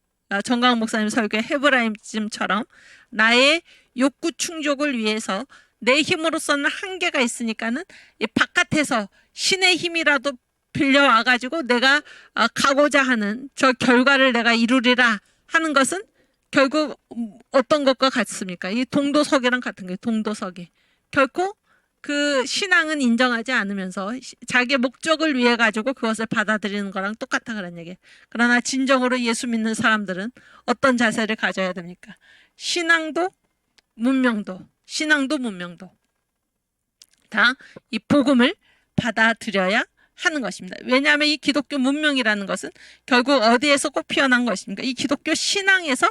정광훈 목사님 설교의 헤브라임즘처럼 나의 욕구 충족을 위해서 내 힘으로서는 한계가 있으니까는 이 바깥에서 신의 힘이라도 빌려와 가지고 내가 가고자 하는 저 결과를 내가 이루리라 하는 것은 결국 어떤 것과 같습니까? 이 동도서기랑 같은 거예요. 동도서기. 결코 그 신앙은 인정하지 않으면서 자기의 목적을 위해 가지고 그것을 받아들이는 거랑 똑같다 그런 얘기예요. 그러나 진정으로 예수 믿는 사람들은 어떤 자세를 가져야 됩니까? 신앙도 문명도 다 이 복음을 받아들여야 하는 것입니다. 왜냐하면 이 기독교 문명이라는 것은 결국 어디에서 꽃 피어난 것입니까? 이 기독교 신앙에서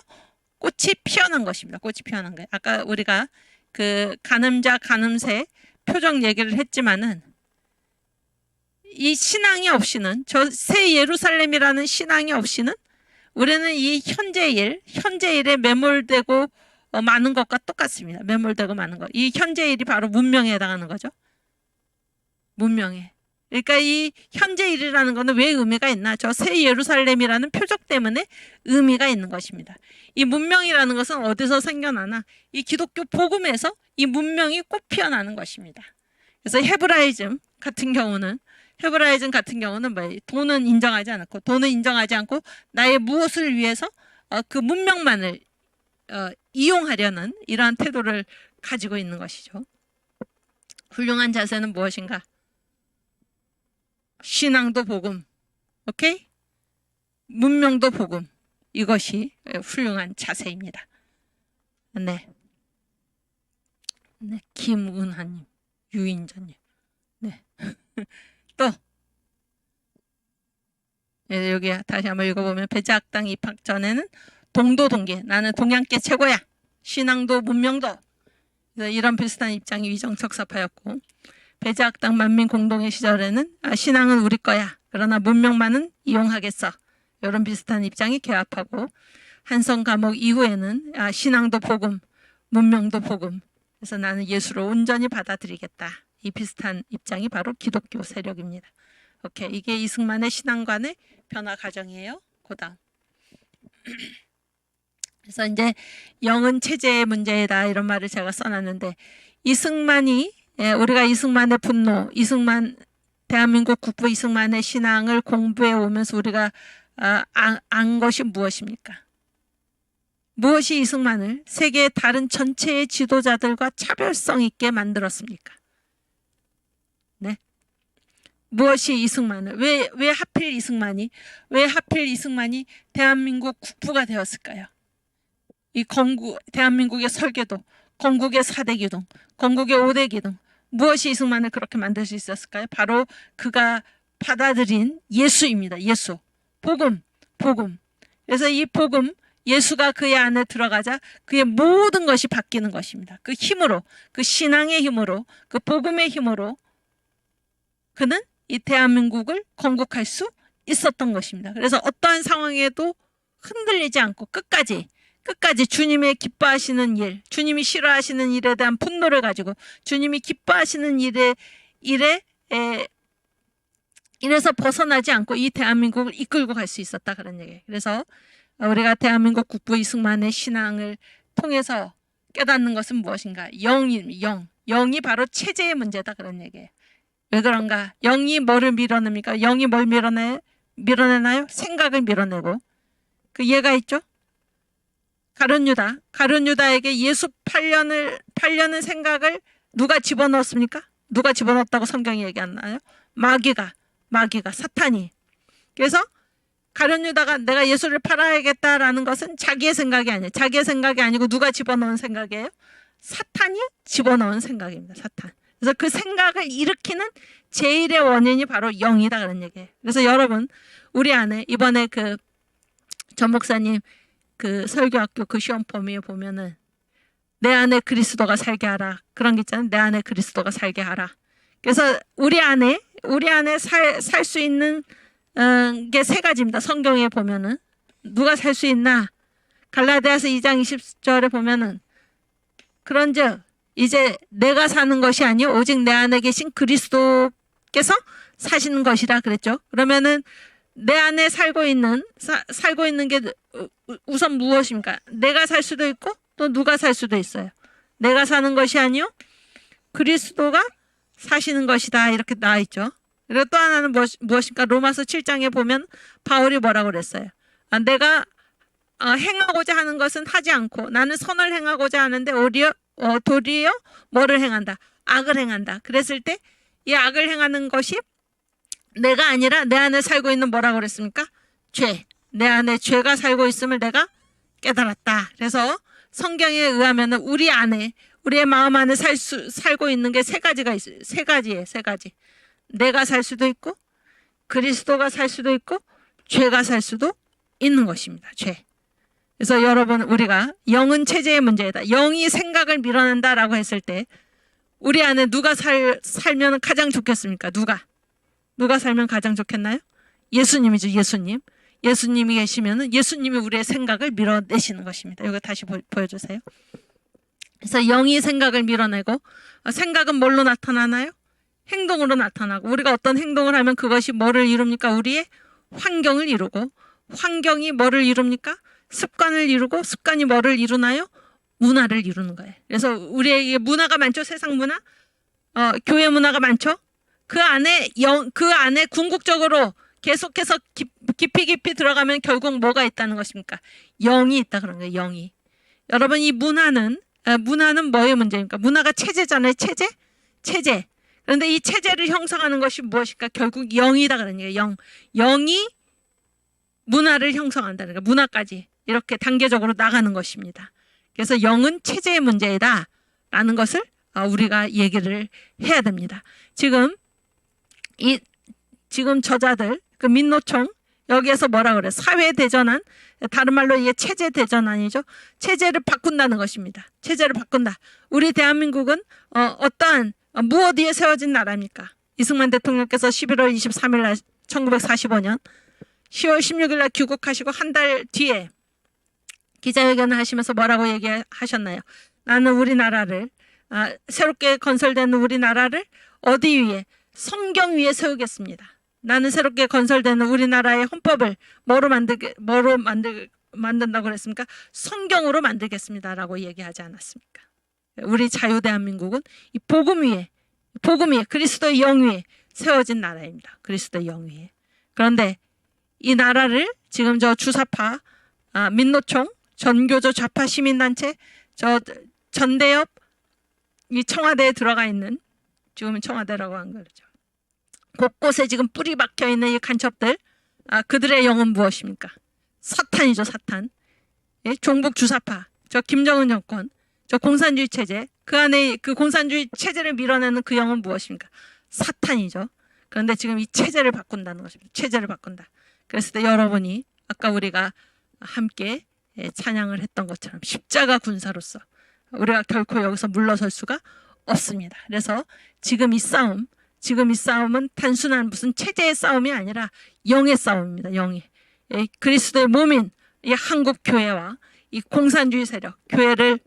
꽃이 피어난 것입니다. 꽃이 피어난 거예요. 아까 우리가 그 간음자 간음새 표적 얘기를 했지만은 이 신앙이 없이는 저 새 예루살렘이라는 신앙이 없이는 우리는 이 현재일에 매몰되고 많은 것과 똑같습니다. 매몰되고 많은 것. 이 현재일이 바로 문명에 해당하는 거죠. 문명에. 그러니까 이 현재일이라는 거는 왜 의미가 있나? 저 새 예루살렘이라는 표적 때문에 의미가 있는 것입니다. 이 문명이라는 것은 어디서 생겨나나? 이 기독교 복음에서 이 문명이 꽃 피어나는 것입니다. 그래서 헤브라이즘 같은 경우는 뭐예요? 돈은 인정하지 않고 나의 무엇을 위해서 그 문명만을 이용하려는 이러한 태도를 가지고 있는 것이죠. 훌륭한 자세는 무엇인가? 신앙도 복음, 오케이? 문명도 복음. 이것이 훌륭한 자세입니다. 네, 김은하님, 유인전님, 네. 또 여기 다시 한번 읽어보면 배제학당 입학 전에는 동도동계, 나는 동양계 최고야. 신앙도 문명도. 이런 비슷한 입장이 위정척사파였고, 배제학당 만민공동의 시절에는 신앙은 우리 거야. 그러나 문명만은 이용하겠어. 이런 비슷한 입장이 개합하고, 한성 감옥 이후에는 신앙도 복음, 문명도 복음. 그래서 나는 예수를 온전히 받아들이겠다. 이 비슷한 입장이 바로 기독교 세력입니다. 오케이, 이게 이승만의 신앙관의 변화 과정이에요. 그다음. 그래서 이제 영은 체제의 문제이다 이런 말을 제가 써놨는데, 이승만이 우리가 이승만의 분노, 대한민국 국부 이승만의 신앙을 공부해 오면서 우리가 안 것이 무엇입니까? 무엇이 이승만을 세계의 다른 전체의 지도자들과 차별성 있게 만들었습니까? 네. 무엇이 이승만을 왜 하필 이승만이 대한민국 국부가 되었을까요? 이 대한민국의 설계도, 건국의 4대 기둥, 건국의 5대 기둥, 무엇이 이승만을 그렇게 만들 수 있었을까요? 바로 그가 받아들인 예수입니다. 예수, 복음. 그래서 이 복음, 예수가 그의 안에 들어가자 그의 모든 것이 바뀌는 것입니다. 그 힘으로, 그 신앙의 힘으로, 그 복음의 힘으로 그는 이 대한민국을 건국할 수 있었던 것입니다. 그래서 어떠한 상황에도 흔들리지 않고 끝까지 주님의 기뻐하시는 일, 주님이 싫어하시는 일에 대한 분노를 가지고 주님이 기뻐하시는 일에서 벗어나지 않고 이 대한민국을 이끌고 갈 수 있었다 그런 얘기예요. 그래서 우리가 대한민국 국부 이승만의 신앙을 통해서 깨닫는 것은 무엇인가? 영이 바로 체제의 문제다 그런 얘기예요. 왜 그런가? 영이 뭐를 밀어냅니까? 영이 뭘 밀어내나요? 생각을 밀어내고. 그 예가 있죠? 가룟 유다에게 예수 팔려는 생각을 누가 집어넣었습니까? 누가 집어넣었다고 성경이 얘기하나요? 마귀가 사탄이. 그래서 가룟 유다가 내가 예수를 팔아야겠다라는 것은 자기의 생각이 아니에요. 자기의 생각이 아니고 누가 집어넣은 생각이에요? 사탄이 집어넣은 생각입니다. 사탄. 그래서 그 생각을 일으키는 제일의 원인이 바로 영이다 그런 얘기예요. 그래서 여러분, 우리 안에 이번에 그 전 목사님 그 설교학교 그 시험 범위에 보면은 내 안에 그리스도가 살게 하라 그런 게 있잖아요. 내 안에 그리스도가 살게 하라. 그래서 우리 안에 살 수 있는 게 세 가지입니다. 성경에 보면은 누가 살 수 있나? 갈라디아서 2장 20절에 보면은 그런즉 이제 내가 사는 것이 아니요 오직 내 안에 계신 그리스도께서 사시는 것이라 그랬죠. 그러면은 내 안에 살고 있는 게 우선 무엇입니까? 내가 살 수도 있고 또 누가 살 수도 있어요. 내가 사는 것이 아니요 그리스도가 사시는 것이다 이렇게 나와 있죠. 그리고 또 하나는 무엇입니까? 로마서 7장에 보면 바울이 뭐라고 그랬어요? 내가 행하고자 하는 것은 하지 않고 나는 선을 행하고자 하는데 도리어 뭐를 행한다? 악을 행한다. 그랬을 때 이 악을 행하는 것이 내가 아니라 내 안에 살고 있는 뭐라고 그랬습니까? 죄. 내 안에 죄가 살고 있음을 내가 깨달았다. 그래서 성경에 의하면 우리의 마음 안에 살고 있는 게 세 가지가 있어요. 세 가지. 내가 살 수도 있고 그리스도가 살 수도 있고 죄가 살 수도 있는 것입니다. 죄. 그래서 여러분, 우리가 영은 체제의 문제이다. 영이 생각을 밀어낸다라고 했을 때 우리 안에 누가 살면 가장 좋겠습니까? 누가 살면 가장 좋겠나요? 예수님이죠. 예수님이 계시면은 예수님이 우리의 생각을 밀어내시는 것입니다. 이거 다시 보여주세요. 그래서 영이 생각을 밀어내고, 생각은 뭘로 나타나나요? 행동으로 나타나고, 우리가 어떤 행동을 하면 그것이 뭐를 이룹니까? 우리의 환경을 이루고, 환경이 뭐를 이룹니까? 습관을 이루고, 습관이 뭐를 이루나요? 문화를 이루는 거예요. 그래서 우리에게 문화가 많죠. 세상 문화, 교회 문화가 많죠. 그 안에 그 안에 궁극적으로 계속해서 깊이 들어가면 결국 뭐가 있다는 것입니까? 영이 있다 그런 거예요. 영이. 여러분, 이 문화는 뭐의 문제입니까? 문화가 체제잖아요. 체제. 그런데 이 체제를 형성하는 것이 무엇일까? 결국 영이다 그런 거예요. 영이 문화를 형성한다는 거예요. 문화까지 이렇게 단계적으로 나가는 것입니다. 그래서 영은 체제의 문제이다라는 것을 우리가 얘기를 해야 됩니다. 지금 저자들, 그 민노총, 여기에서 뭐라 그래? 사회 대전환, 다른 말로 이게 체제 대전환이죠. 체제를 바꾼다는 것입니다. 체제를 바꾼다. 우리 대한민국은 어떠한 무엇 위에 세워진 나라입니까? 이승만 대통령께서 11월 23일 날 1945년 10월 16일 날 귀국하시고 한 달 뒤에 기자회견을 하시면서 뭐라고 얘기하셨나요? 나는 우리나라를 새롭게 건설되는 우리나라를 어디 위에? 성경 위에 세우겠습니다. 나는 새롭게 건설되는 우리나라의 헌법을 뭐로 만든다고 그랬습니까? 성경으로 만들겠습니다라고 얘기하지 않았습니까? 우리 자유 대한민국은 이 복음 위에 그리스도의 영 위에 세워진 나라입니다. 그리스도의 영 위에. 그런데 이 나라를 지금 저 주사파, 민노총, 전교조 좌파 시민단체, 저 전대협, 이 청와대에 들어가 있는, 지금은 청와대라고 한 거죠. 곳곳에 지금 뿌리 박혀 있는 이 간첩들, 그들의 영은 무엇입니까? 사탄이죠, 사탄. 예? 종북 주사파, 저 김정은 정권, 저 공산주의 체제, 그 안에 그 공산주의 체제를 밀어내는 그 영은 무엇입니까? 사탄이죠. 그런데 지금 이 체제를 바꾼다는 것입니다. 체제를 바꾼다. 그랬을 때 여러분이 아까 우리가 함께 찬양을 했던 것처럼 십자가 군사로서 우리가 결코 여기서 물러설 수가 없습니다. 그래서 지금 이 싸움은 단순한 무슨 체제의 싸움이 아니라 영의 싸움입니다. 영의. 그리스도의 몸인 이 한국 교회와 이 공산주의 세력, 교회를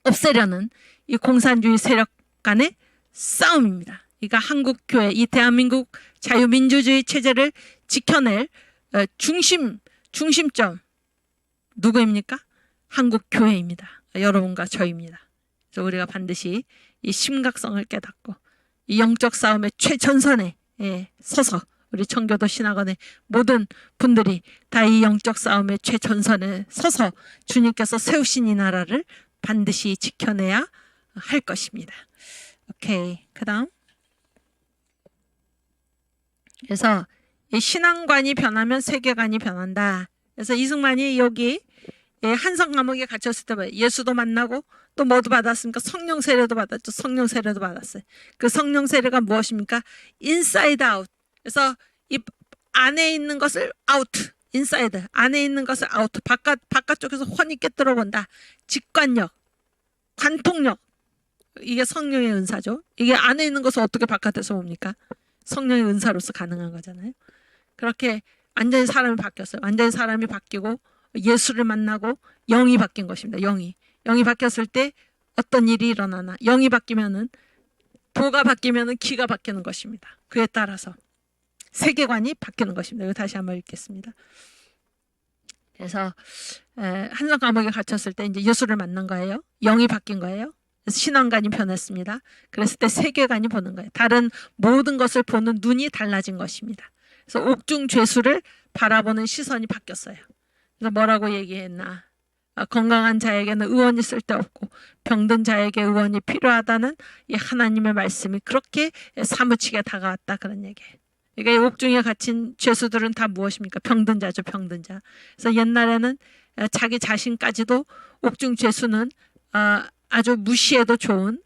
없애려는 이 공산주의 세력 간의 싸움입니다. 그러니까 한국 교회, 이 대한민국 자유민주주의 체제를 지켜낼 중심점 누구입니까? 한국 교회입니다. 여러분과 저입니다. 그래서 우리가 반드시 이 심각성을 깨닫고 이 영적 싸움의 최전선에 서서 우리 청교도 신학원의 모든 분들이 다 이 영적 싸움의 최전선에 서서 주님께서 세우신 이 나라를 반드시 지켜내야 할 것입니다. 오케이. 그다음. 그래서 이 신앙관이 변하면 세계관이 변한다. 그래서 이승만이 여기 한성 감옥에 갇혔을 때 예수도 만나고 또 뭐도 받았습니까? 성령 세례도 받았죠. 성령 세례도 받았어요. 그 성령 세례가 무엇입니까? 인사이드 아웃. 그래서 이 안에 있는 것을 아우트, 인사이드, 안에 있는 것을 아우트, 바깥쪽에서 훤히 꿰뚫어 본다. 직관력, 관통력, 이게 성령의 은사죠. 이게 안에 있는 것을 어떻게 바깥에서 봅니까? 성령의 은사로서 가능한 거잖아요. 그렇게 완전히 사람이 바뀌었어요. 완전히 사람이 바뀌고 예수를 만나고 영이 바뀐 것입니다. 영이 바뀌었을 때 어떤 일이 일어나나? 영이 바뀌면은, 도가 바뀌면은 기가 바뀌는 것입니다. 그에 따라서 세계관이 바뀌는 것입니다. 이거 다시 한번 읽겠습니다. 그래서 한성 감옥에 갇혔을 때 이제 예수를 만난 거예요. 영이 바뀐 거예요. 그래서 신앙관이 변했습니다. 그랬을 때 세계관이 보는 거예요. 다른 모든 것을 보는 눈이 달라진 것입니다. 그래서 옥중 죄수를 바라보는 시선이 바뀌었어요. 그래서 뭐라고 얘기했나? 건강한 자에게는 의원이 쓸데없고 병든 자에게 의원이 필요하다는 이 하나님의 말씀이 그렇게 사무치게 다가왔다, 그런 얘기예요. 그러니까 옥중에 갇힌 죄수들은 다 무엇입니까? 병든 자죠, 병든 자. 그래서 옛날에는 자기 자신까지도 옥중 죄수는 아주 무시해도 좋은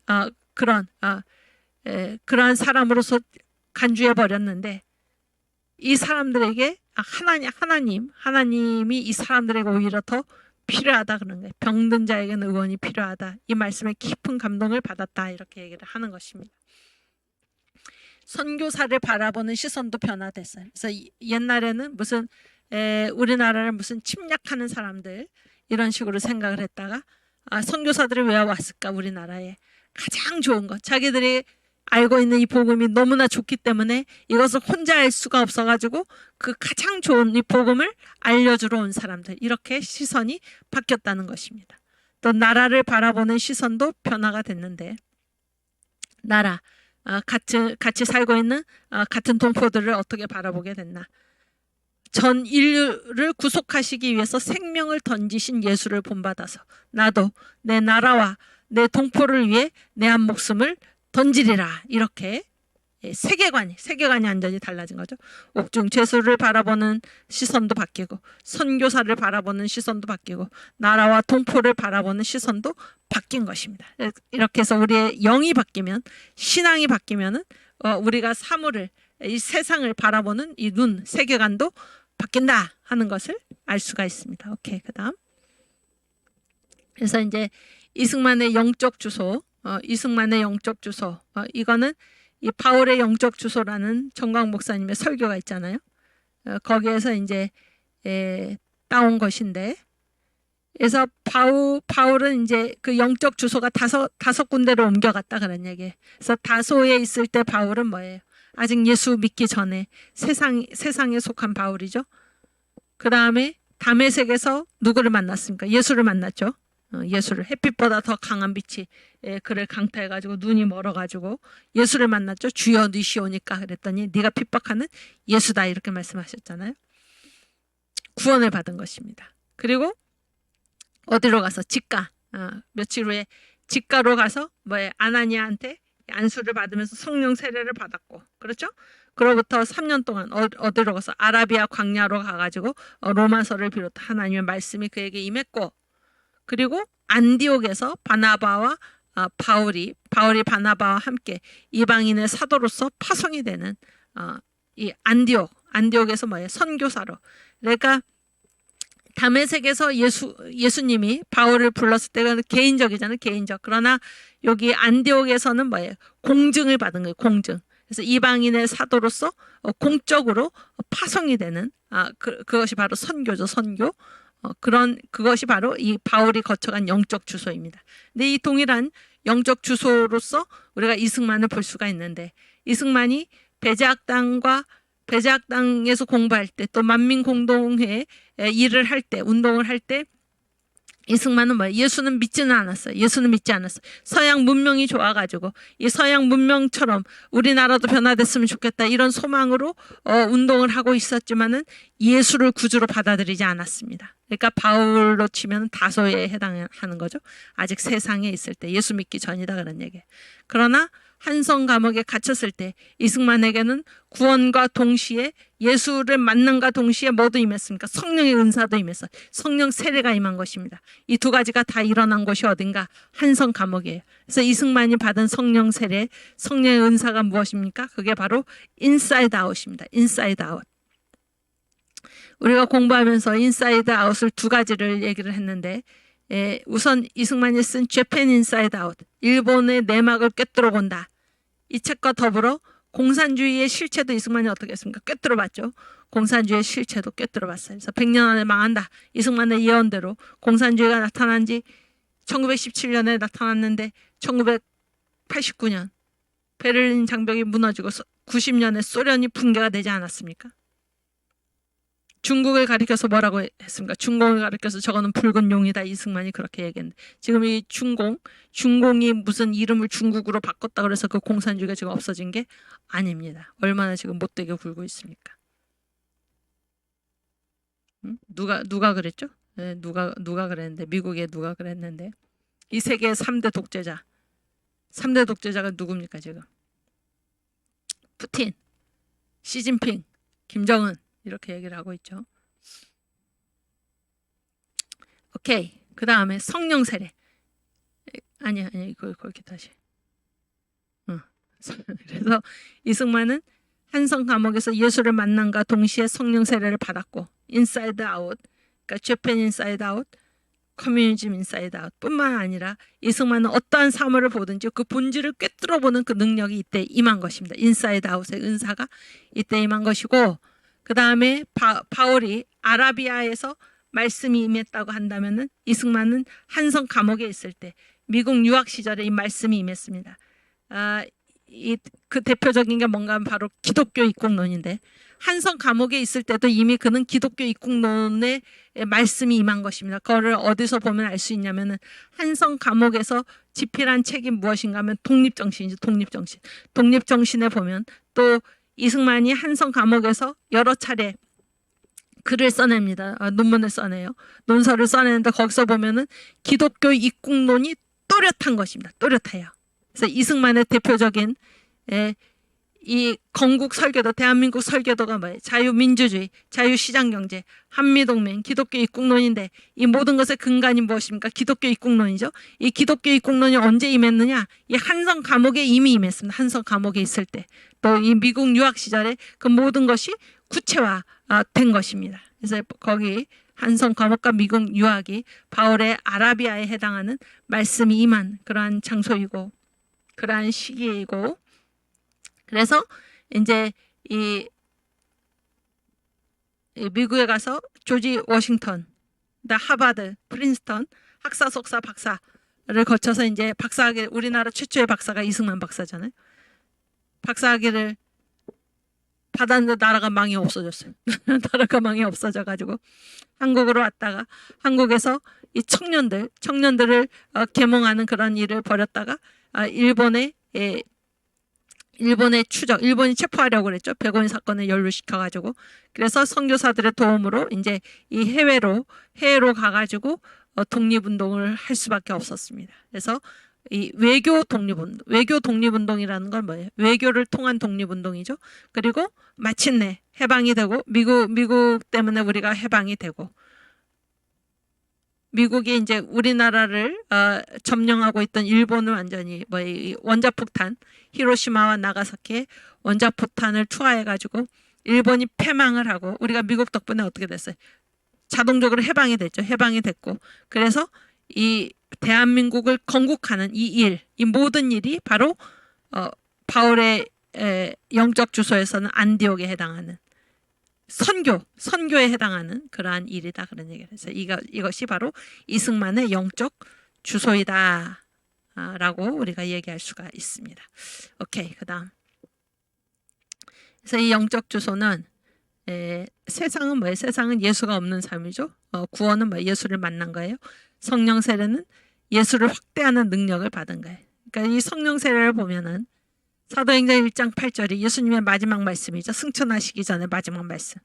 그러한 사람으로서 간주해 버렸는데, 이 사람들에게 하나님이 이 사람들에게 오히려 더 필요하다 그런 거예요. 병든 자에게는 의원이 필요하다. 이 말씀에 깊은 감동을 받았다, 이렇게 얘기를 하는 것입니다. 선교사를 바라보는 시선도 변화됐어요. 그래서 옛날에는 무슨 우리나라를 무슨 침략하는 사람들 이런 식으로 생각을 했다가 선교사들이 왜 왔을까 우리나라에 가장 좋은 것 자기들이 알고 있는 이 복음이 너무나 좋기 때문에 이것을 혼자 알 수가 없어가지고 그 가장 좋은 이 복음을 알려주러 온 사람들 이렇게 시선이 바뀌었다는 것입니다. 또 나라를 바라보는 시선도 변화가 됐는데 나라 같이 살고 있는 같은 동포들을 어떻게 바라보게 됐나. 전 인류를 구속하시기 위해서 생명을 던지신 예수를 본받아서 나도 내 나라와 내 동포를 위해 내 한 목숨을 던지리라. 이렇게 세계관이 완전히 달라진 거죠. 옥중 죄수를 바라보는 시선도 바뀌고 선교사를 바라보는 시선도 바뀌고 나라와 동포를 바라보는 시선도 바뀐 것입니다. 이렇게 해서 우리의 영이 바뀌면 신앙이 바뀌면은 우리가 사물을 이 세상을 바라보는 이 눈 세계관도 바뀐다 하는 것을 알 수가 있습니다. 오케이, 그다음. 그래서 이제 이승만의 영적 주소, 이거는 이 바울의 영적 주소라는 정광 목사님의 설교가 있잖아요. 거기에서 이제 따온 것인데, 그래서 바울은 이제 그 영적 주소가 다섯 군데로 옮겨갔다 그런 얘기예요. 그래서 다소에 있을 때 바울은 뭐예요? 아직 예수 믿기 전에 세상에 속한 바울이죠. 그 다음에 다메섹에서 누구를 만났습니까? 예수를 만났죠. 예수를 햇빛보다 더 강한 빛이 그를 강타해가지고 눈이 멀어가지고 예수를 만났죠. 주여 니시오니까 그랬더니 네가 핍박하는 예수다 이렇게 말씀하셨잖아요. 구원을 받은 것입니다. 그리고 어디로 가서 직가 며칠 후에 직가로 가서 아나니아한테 안수를 받으면서 성령 세례를 받았고 그렇죠? 그로부터 3년 동안 어디로 가서 아라비아 광야로 가가지고 로마서를 비롯한 하나님의 말씀이 그에게 임했고 그리고 안디옥에서 바나바와 바울이 바나바와 함께 이방인의 사도로서 파송이 되는 이 안디옥에서 선교사로. 그러니까 다메섹에서 예수님이 바울을 불렀을 때는 개인적이잖아요. 개인적. 그러나 여기 안디옥에서는 공증을 받은 거예요. 공증. 그래서 이방인의 사도로서 공적으로 파송이 되는 그것이 바로 선교죠. 선교. 그것이 바로 이 바울이 거쳐간 영적 주소입니다. 근데 이 동일한 영적 주소로서 우리가 이승만을 볼 수가 있는데 이승만이 배제학당에서 공부할 때 또 만민공동회 일을 할 때 운동을 할 때 이승만은 예수는 믿지는 않았어요. 예수는 믿지 않았어요. 서양 문명이 좋아가지고 이 서양 문명처럼 우리나라도 변화됐으면 좋겠다 이런 소망으로 운동을 하고 있었지만은 예수를 구주로 받아들이지 않았습니다. 그러니까 바울로 치면 다소에 해당하는 거죠. 아직 세상에 있을 때 예수 믿기 전이다 그런 얘기예요. 그러나 한성 감옥에 갇혔을 때 이승만에게는 구원과 동시에 예수를 만남과 동시에 뭐도 임했습니까? 성령의 은사도 임했어요. 성령 세례가 임한 것입니다. 이 두 가지가 다 일어난 곳이 어딘가? 한성 감옥이에요. 그래서 이승만이 받은 성령 세례, 성령의 은사가 무엇입니까? 그게 바로 인사이드 아웃입니다. 인사이드 아웃. 우리가 공부하면서 인사이드 아웃을 두 가지를 얘기를 했는데 우선 이승만이 쓴 재팬 인사이드 아웃, 일본의 내막을 꿰뚫어 본다. 이 책과 더불어 공산주의의 실체도 이승만이 어떻게 했습니까? 꿰뚫어 봤죠. 공산주의의 실체도 꿰뚫어 봤어요. 그래서 100년 안에 망한다. 이승만의 예언대로 공산주의가 나타난 지 1917년에 나타났는데 1989년 베를린 장벽이 무너지고 90년에 소련이 붕괴가 되지 않았습니까? 중국을 가리켜서 뭐라고 했습니까? 중공을 가리켜서 저거는 붉은 용이다. 이승만이 그렇게 얘기했는데 지금 이 중공이 무슨 이름을 중국으로 바꿨다 그래서 그 공산주의가 지금 없어진 게 아닙니다. 얼마나 지금 못되게 굴고 있습니까? 누가 그랬죠? 네, 누가 그랬는데 미국에 누가 그랬는데 이 세계의 3대 독재자가 누굽니까 지금? 푸틴, 시진핑, 김정은 이렇게 얘기를 하고 있죠. 오케이. 그 다음에 성령 세례. 아니 그렇게 다시. 그래서 이승만은 한성 감옥에서 예수를 만남과 동시에 성령 세례를 받았고 인사이드 아웃, 그러니까 재팬 인사이드 아웃, 커뮤니즘 인사이드 아웃 뿐만 아니라 이승만은 어떠한 사물을 보든지 그 본질을 꿰뚫어 보는 그 능력이 이때 임한 것입니다. 인사이드 아웃의 은사가 이때 임한 것이고 그 다음에 바울이 아라비아에서 말씀이 임했다고 한다면은 이승만은 한성 감옥에 있을 때 미국 유학 시절에 이 말씀이 임했습니다. 그 대표적인 게 뭔가 하면 바로 기독교 입국론인데 한성 감옥에 있을 때도 이미 그는 기독교 입국론의 말씀이 임한 것입니다. 그거를 어디서 보면 알 수 있냐면은 한성 감옥에서 집필한 책이 무엇인가 하면 독립정신이죠. 독립정신. 독립정신에 보면 또 이승만이 한성 감옥에서 여러 차례 글을 써냅니다. 논문을 써내요. 논설을 써내는데 거기서 보면은 기독교 입국론이 또렷한 것입니다. 또렷해요. 그래서 이승만의 대표적인 이 건국 설계도, 대한민국 설계도가 뭐예요? 자유민주주의, 자유시장경제, 한미동맹, 기독교 입국론인데 이 모든 것의 근간이 무엇입니까? 기독교 입국론이죠. 이 기독교 입국론이 언제 임했느냐? 이 한성 감옥에 이미 임했습니다. 한성 감옥에 있을 때. 또 이 미국 유학 시절에 그 모든 것이 구체화된 것입니다. 그래서 거기 한성 감옥과 미국 유학이 바울의 아라비아에 해당하는 말씀이 임한 그러한 장소이고 그러한 시기이고 그래서 이제 이 미국에 가서 조지 워싱턴, 하버드, 프린스턴 학사, 석사, 박사를 거쳐서 이제 박사학위, 우리나라 최초의 박사가 이승만 박사잖아요. 박사학위를 받았는데 나라가 망이 없어졌어요. 나라가 망이 없어져가지고 한국으로 왔다가 한국에서 이 청년들을 계몽하는 그런 일을 벌였다가 일본의 추적, 일본이 체포하려고 그랬죠. 백오인 사건을 연루시켜가지고. 그래서 선교사들의 도움으로 이제 이 해외로 가가지고 독립운동을 할 수밖에 없었습니다. 그래서 이 외교 독립운동이라는 건 뭐예요? 외교를 통한 독립운동이죠. 그리고 마침내 해방이 되고 미국 때문에 우리가 해방이 되고 미국이 이제 우리나라를 점령하고 있던 일본을 완전히 원자폭탄 히로시마와 나가사키에 원자폭탄을 투하해가지고 일본이 패망을 하고 우리가 미국 덕분에 어떻게 됐어요? 자동적으로 해방이 됐죠. 해방이 됐고 그래서 이 대한민국을 건국하는 이 모든 일이 바로 바울의 영적 주소에서는 안디옥에 해당하는 선교에 해당하는 그러한 일이다 그런 얘기를 해서 이것이 바로 이승만의 영적 주소이다 라고 우리가 얘기할 수가 있습니다. 오케이, 그다음. 그래서 이 영적 주소는 세상은 뭐예요? 세상은 예수가 없는 삶이죠. 구원은 뭐 예수를 만난 거예요. 성령 세례는 예수를 확대하는 능력을 받은 거예요. 그러니까 이 성령 세례를 보면은 사도행전 1장 8절이 예수님의 마지막 말씀이죠. 승천하시기 전에 마지막 말씀.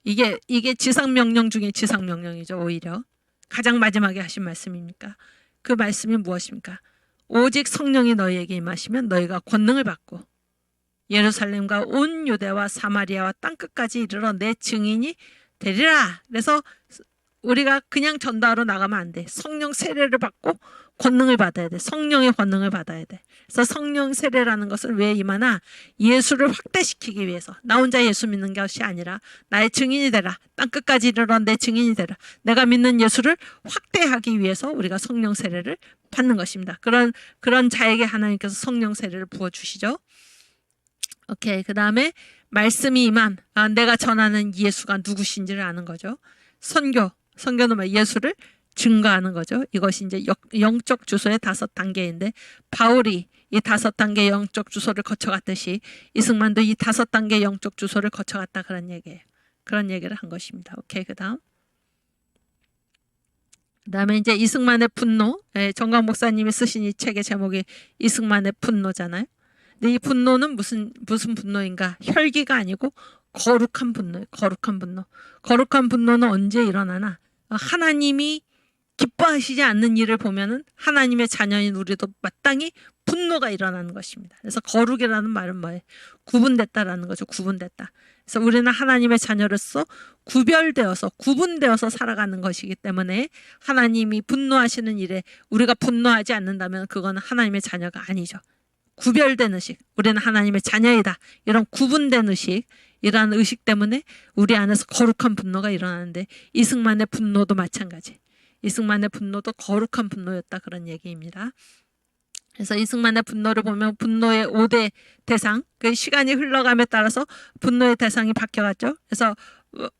이게 지상명령 중에 지상명령이죠. 오히려 가장 마지막에 하신 말씀입니까? 그 말씀이 무엇입니까? 오직 성령이 너희에게 임하시면 너희가 권능을 받고 예루살렘과 온 유대와 사마리아와 땅끝까지 이르러 내 증인이 되리라. 그래서 우리가 그냥 전도하러 나가면 안 돼. 성령 세례를 받고 권능을 받아야 돼. 성령의 권능을 받아야 돼. 그래서 성령 세례라는 것을 왜 임하나? 예수를 확대시키기 위해서. 나 혼자 예수 믿는 것이 아니라 나의 증인이 되라. 땅끝까지 이르러 내 증인이 되라. 내가 믿는 예수를 확대하기 위해서 우리가 성령 세례를 받는 것입니다. 그런 자에게 하나님께서 성령 세례를 부어주시죠. 오케이. 그 다음에 말씀이 임함. 내가 전하는 예수가 누구신지를 아는 거죠. 선교는 뭐 예수를 증거하는 거죠. 이것이 이제 영적 주소의 5단계인데 바울이 이 5단계 영적 주소를 거쳐갔듯이 이승만도 이 5단계 영적 주소를 거쳐갔다 그런 얘기예요. 그런 얘기를 한 것입니다. 오케이, 그다음에 이제 이승만의 분노. 정광 목사님이 쓰신 이 책의 제목이 이승만의 분노잖아요. 근데 이 분노는 무슨 분노인가? 혈기가 아니고 거룩한 분노예요. 거룩한 분노. 거룩한 분노는 언제 일어나나? 하나님이 기뻐하시지 않는 일을 보면은 하나님의 자녀인 우리도 마땅히 분노가 일어나는 것입니다. 그래서 거룩이라는 말은 뭐예요? 구분됐다라는 거죠. 구분됐다. 그래서 우리는 하나님의 자녀로서 구분되어서 살아가는 것이기 때문에 하나님이 분노하시는 일에 우리가 분노하지 않는다면 그거는 하나님의 자녀가 아니죠. 구별된 의식, 우리는 하나님의 자녀이다. 이런 구분된 의식, 이러한 의식 때문에 우리 안에서 거룩한 분노가 일어나는데 이승만의 분노도 마찬가지. 이승만의 분노도 거룩한 분노였다 그런 얘기입니다. 그래서 이승만의 분노를 보면 분노의 5대 대상, 그 시간이 흘러감에 따라서 분노의 대상이 바뀌어갔죠. 그래서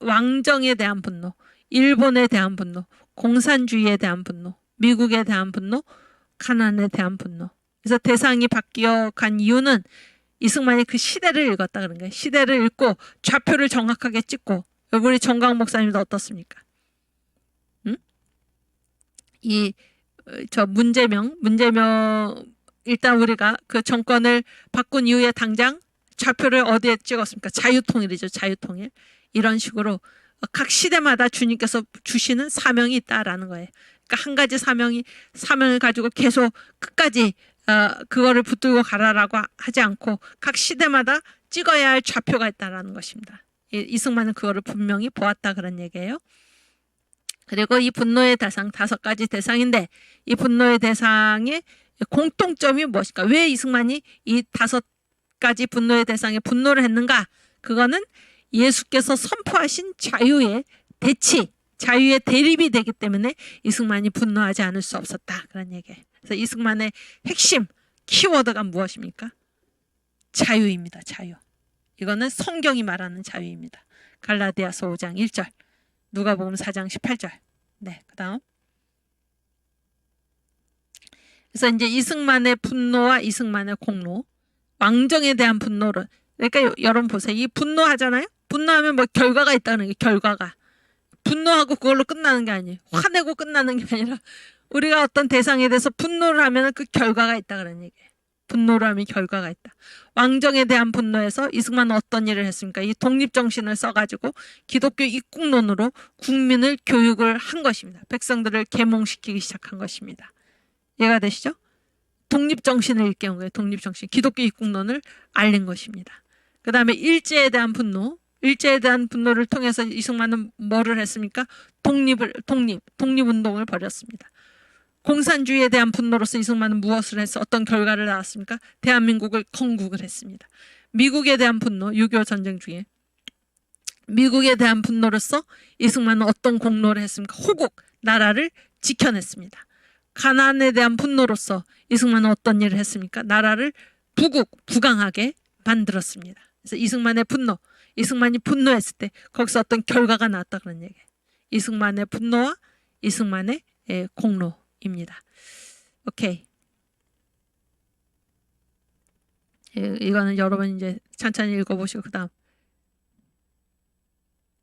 왕정에 대한 분노, 일본에 대한 분노, 공산주의에 대한 분노, 미국에 대한 분노, 가난에 대한 분노. 그래서 대상이 바뀌어 간 이유는 이승만이 그 시대를 읽었다 그런 거예요. 시대를 읽고 좌표를 정확하게 찍고. 우리 정강 목사님도 어떻습니까? 응? 문제명 일단 우리가 그 정권을 바꾼 이후에 당장 좌표를 어디에 찍었습니까? 자유통일이죠. 자유통일. 이런 식으로 각 시대마다 주님께서 주시는 사명이 있다라는 거예요. 그러니까 한 가지 사명을 가지고 계속 끝까지 그거를 붙들고 가라라고 하지 않고 각 시대마다 찍어야 할 좌표가 있다라는 것입니다. 이승만은 그거를 분명히 보았다 그런 얘기예요. 그리고 이 분노의 대상 5가지 대상인데 이 분노의 대상의 공통점이 무엇일까? 왜 이승만이 이 5가지 분노의 대상에 분노를 했는가? 그거는 예수께서 선포하신 자유의 대치, 자유의 대립이 되기 때문에 이승만이 분노하지 않을 수 없었다. 그런 얘기예요. 그래서 이승만의 핵심 키워드가 무엇입니까? 자유입니다. 자유. 이거는 성경이 말하는 자유입니다. 갈라디아서 5장 1절, 누가복음 4장 18절. 네, 그다음. 그래서 이제 이승만의 분노와 이승만의 공로, 왕정에 대한 분노를, 그러니까 여러분 보세요. 이 분노하잖아요. 분노하면 뭐 결과가 있다는 게 결과가. 분노하고 그걸로 끝나는 게 아니에요. 화내고 끝나는 게 아니라 우리가 어떤 대상에 대해서 분노를 하면 그 결과가 있다 그런 얘기예요. 분노를 하면 결과가 있다. 왕정에 대한 분노에서 이승만은 어떤 일을 했습니까? 이 독립정신을 써가지고 기독교 입국론으로 국민을 교육을 한 것입니다. 백성들을 계몽시키기 시작한 것입니다. 이해가 되시죠? 독립정신을 일깨운 거예요. 독립정신. 기독교 입국론을 알린 것입니다. 그 다음에 일제에 대한 분노. 일제에 대한 분노를 통해서 이승만은 뭐를 했습니까? 독립운동을 벌였습니다. 공산주의에 대한 분노로서 이승만은 무엇을 해서 어떤 결과를 낳았습니까? 대한민국을 건국을 했습니다. 미국에 대한 분노, 6.25 전쟁 중에 미국에 대한 분노로서 이승만은 어떤 공로를 했습니까? 호국, 나라를 지켜냈습니다. 가난에 대한 분노로서 이승만은 어떤 일을 했습니까? 나라를 부강하게 만들었습니다. 그래서 이승만의 분노, 이승만이 분노했을 때 거기서 어떤 결과가 나왔다 그런 얘기예요. 이승만의 분노와 이승만의 공로입니다. 오케이. 이거는 여러분 이제 천천히 읽어보시고 그다음.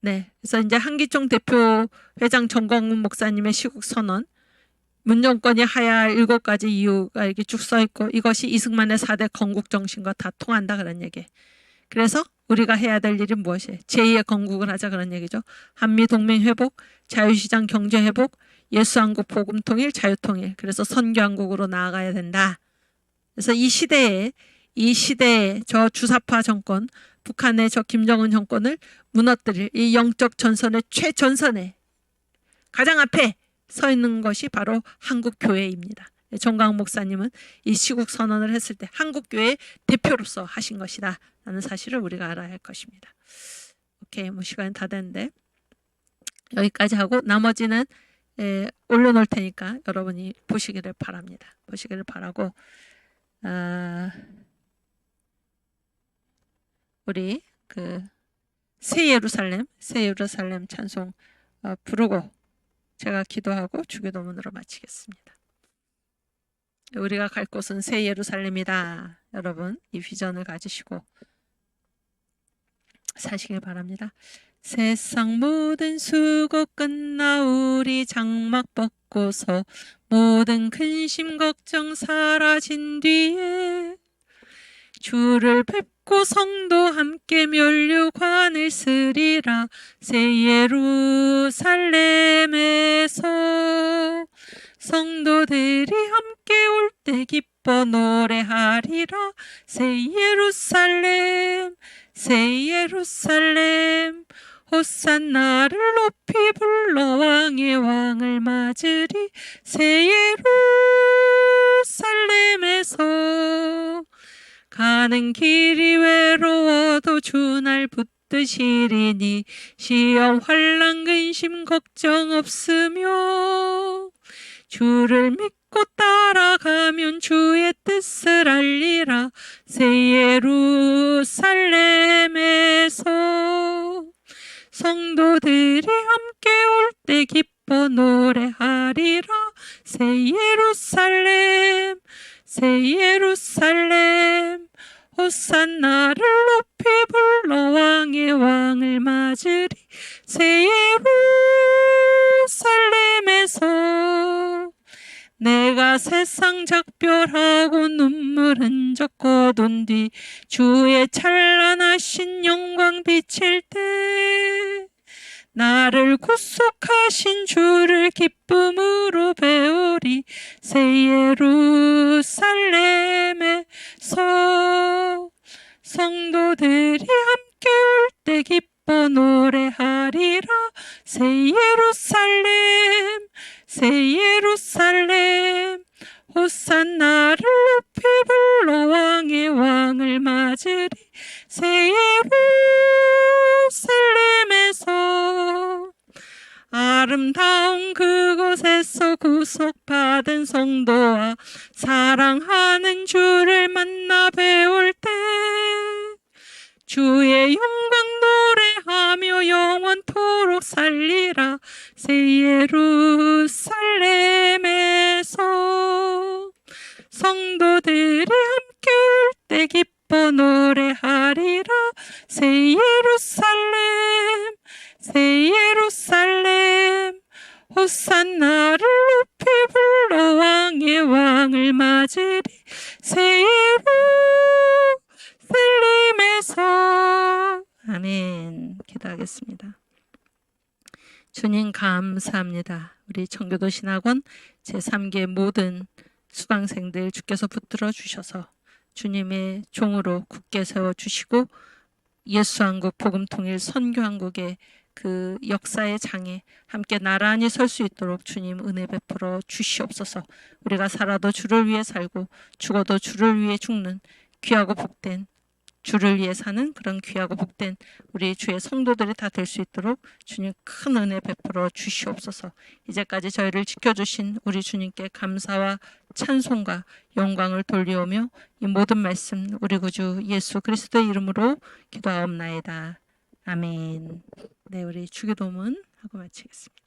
네, 그래서 이제 한기총 대표 회장 정광훈 목사님의 시국 선언. 문정권이 하야할 7가지 이유가 이렇게 쭉 써있고 이것이 이승만의 4대 건국 정신과 다 통한다 그런 얘기. 그래서 우리가 해야 될 일이 무엇이에요? 제2의 건국을 하자 그런 얘기죠. 한미동맹 회복, 자유시장 경제 회복, 예수한국 복음통일, 자유통일. 그래서 선교한국으로 나아가야 된다. 그래서 이 시대에 저 주사파 정권, 북한의 저 김정은 정권을 무너뜨릴 이 영적 전선의 최전선에 가장 앞에 서 있는 것이 바로 한국교회입니다. 정광훈 목사님은 이 시국 선언을 했을 때 한국교회 대표로서 하신 것이다 라는 사실을 우리가 알아야 할 것입니다. 오케이, 뭐 시간이 다 됐는데 여기까지 하고 나머지는 올려놓을 테니까 여러분이 보시기를 바랍니다. 보시기를 바라고 우리 그 새 예루살렘 찬송 부르고 제가 기도하고 주기도문으로 마치겠습니다. 우리가 갈 곳은 새 예루살렘이다. 여러분 이 비전을 가지시고 사시길 바랍니다. 세상 모든 수고 끝나 우리 장막 벗고서 모든 근심 걱정 사라진 뒤에 주를 뵙고 성도 함께 면류관을 쓰리라. 새 예루살렘에서 성도들이 함께 올 때 기뻐 노래하리라. 새 예루살렘 새 예루살렘 호산나를 높이 불러 왕의 왕을 맞으리. 새 예루살렘에서 가는 길이 외로워도 주날 붙드시리니 시험 환난 근심 걱정 없으며 주를 믿고 믿고 따라가면 주의 뜻을 알리라. 새 예루살렘에서 성도들이 함께 올 때 기뻐 노래하리라. 새 예루살렘, 새 예루살렘, 호산나를 높이 불러 왕의 왕을 맞으리. 새 예루살렘에서 내가 세상 작별하고 눈물 흔적 거둔 뒤 주의 찬란하신 영광 비칠 때 나를 구속하신 주를 기쁨으로 배우리. 새 예루살렘에서 성도들이 함께 올 때 기뻐 노래하리라. 새 예루살렘, 새 예루살렘, 호산나를 높이 불러 왕의 왕을 맞으리. 새 예루살렘에서 아름다운 그곳에서 구속받은 성도와 사랑하는 주를 만나 배울 때 주의 영광 노래하며 영원토록 살리라. 새 예루살렘에서 성도들이 함께 올 때 기뻐 노래하리라. 새 예루살렘, 새 예루살렘, 호산나를 높이 불러 왕의 왕을 맞으리. 새 예루살렘에서. 아멘. 기도하겠습니다. 주님 감사합니다. 우리 청교도 신학원 제3계 모든 수강생들 주께서 붙들어 주셔서 주님의 종으로 굳게 세워주시고 예수한국 복음통일 선교한국의 그 역사의 장에 함께 나란히 설 수 있도록 주님 은혜 베풀어 주시옵소서. 우리가 살아도 주를 위해 살고 죽어도 주를 위해 죽는 귀하고 복된, 주를 위해 사는 그런 귀하고 복된 우리 주의 성도들이 다 될 수 있도록 주님 큰 은혜 베풀어 주시옵소서. 이제까지 저희를 지켜주신 우리 주님께 감사와 찬송과 영광을 돌리오며 이 모든 말씀 우리 구주 예수 그리스도의 이름으로 기도하옵나이다. 아멘. 네, 우리 주기도문 하고 마치겠습니다.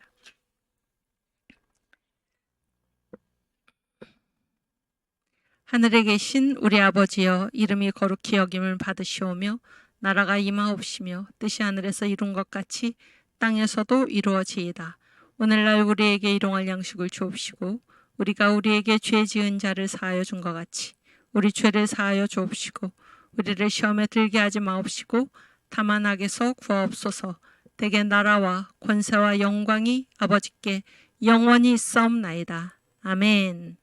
하늘에 계신 우리 아버지여, 이름이 거룩히 여김을 받으시오며 나라가 임하옵시며 뜻이 하늘에서 이룬 것 같이 땅에서도 이루어지이다. 오늘날 우리에게 일용할 양식을 주옵시고 우리가 우리에게 죄 지은 자를 사하여 준 것 같이 우리 죄를 사하여 주옵시고 우리를 시험에 들게 하지 마옵시고 다만 악에서 구하옵소서. 대개 나라와 권세와 영광이 아버지께 영원히 있사옵나이다. 아멘.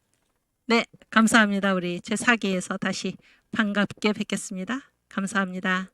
네, 감사합니다. 우리 제4기에서 다시 반갑게 뵙겠습니다. 감사합니다.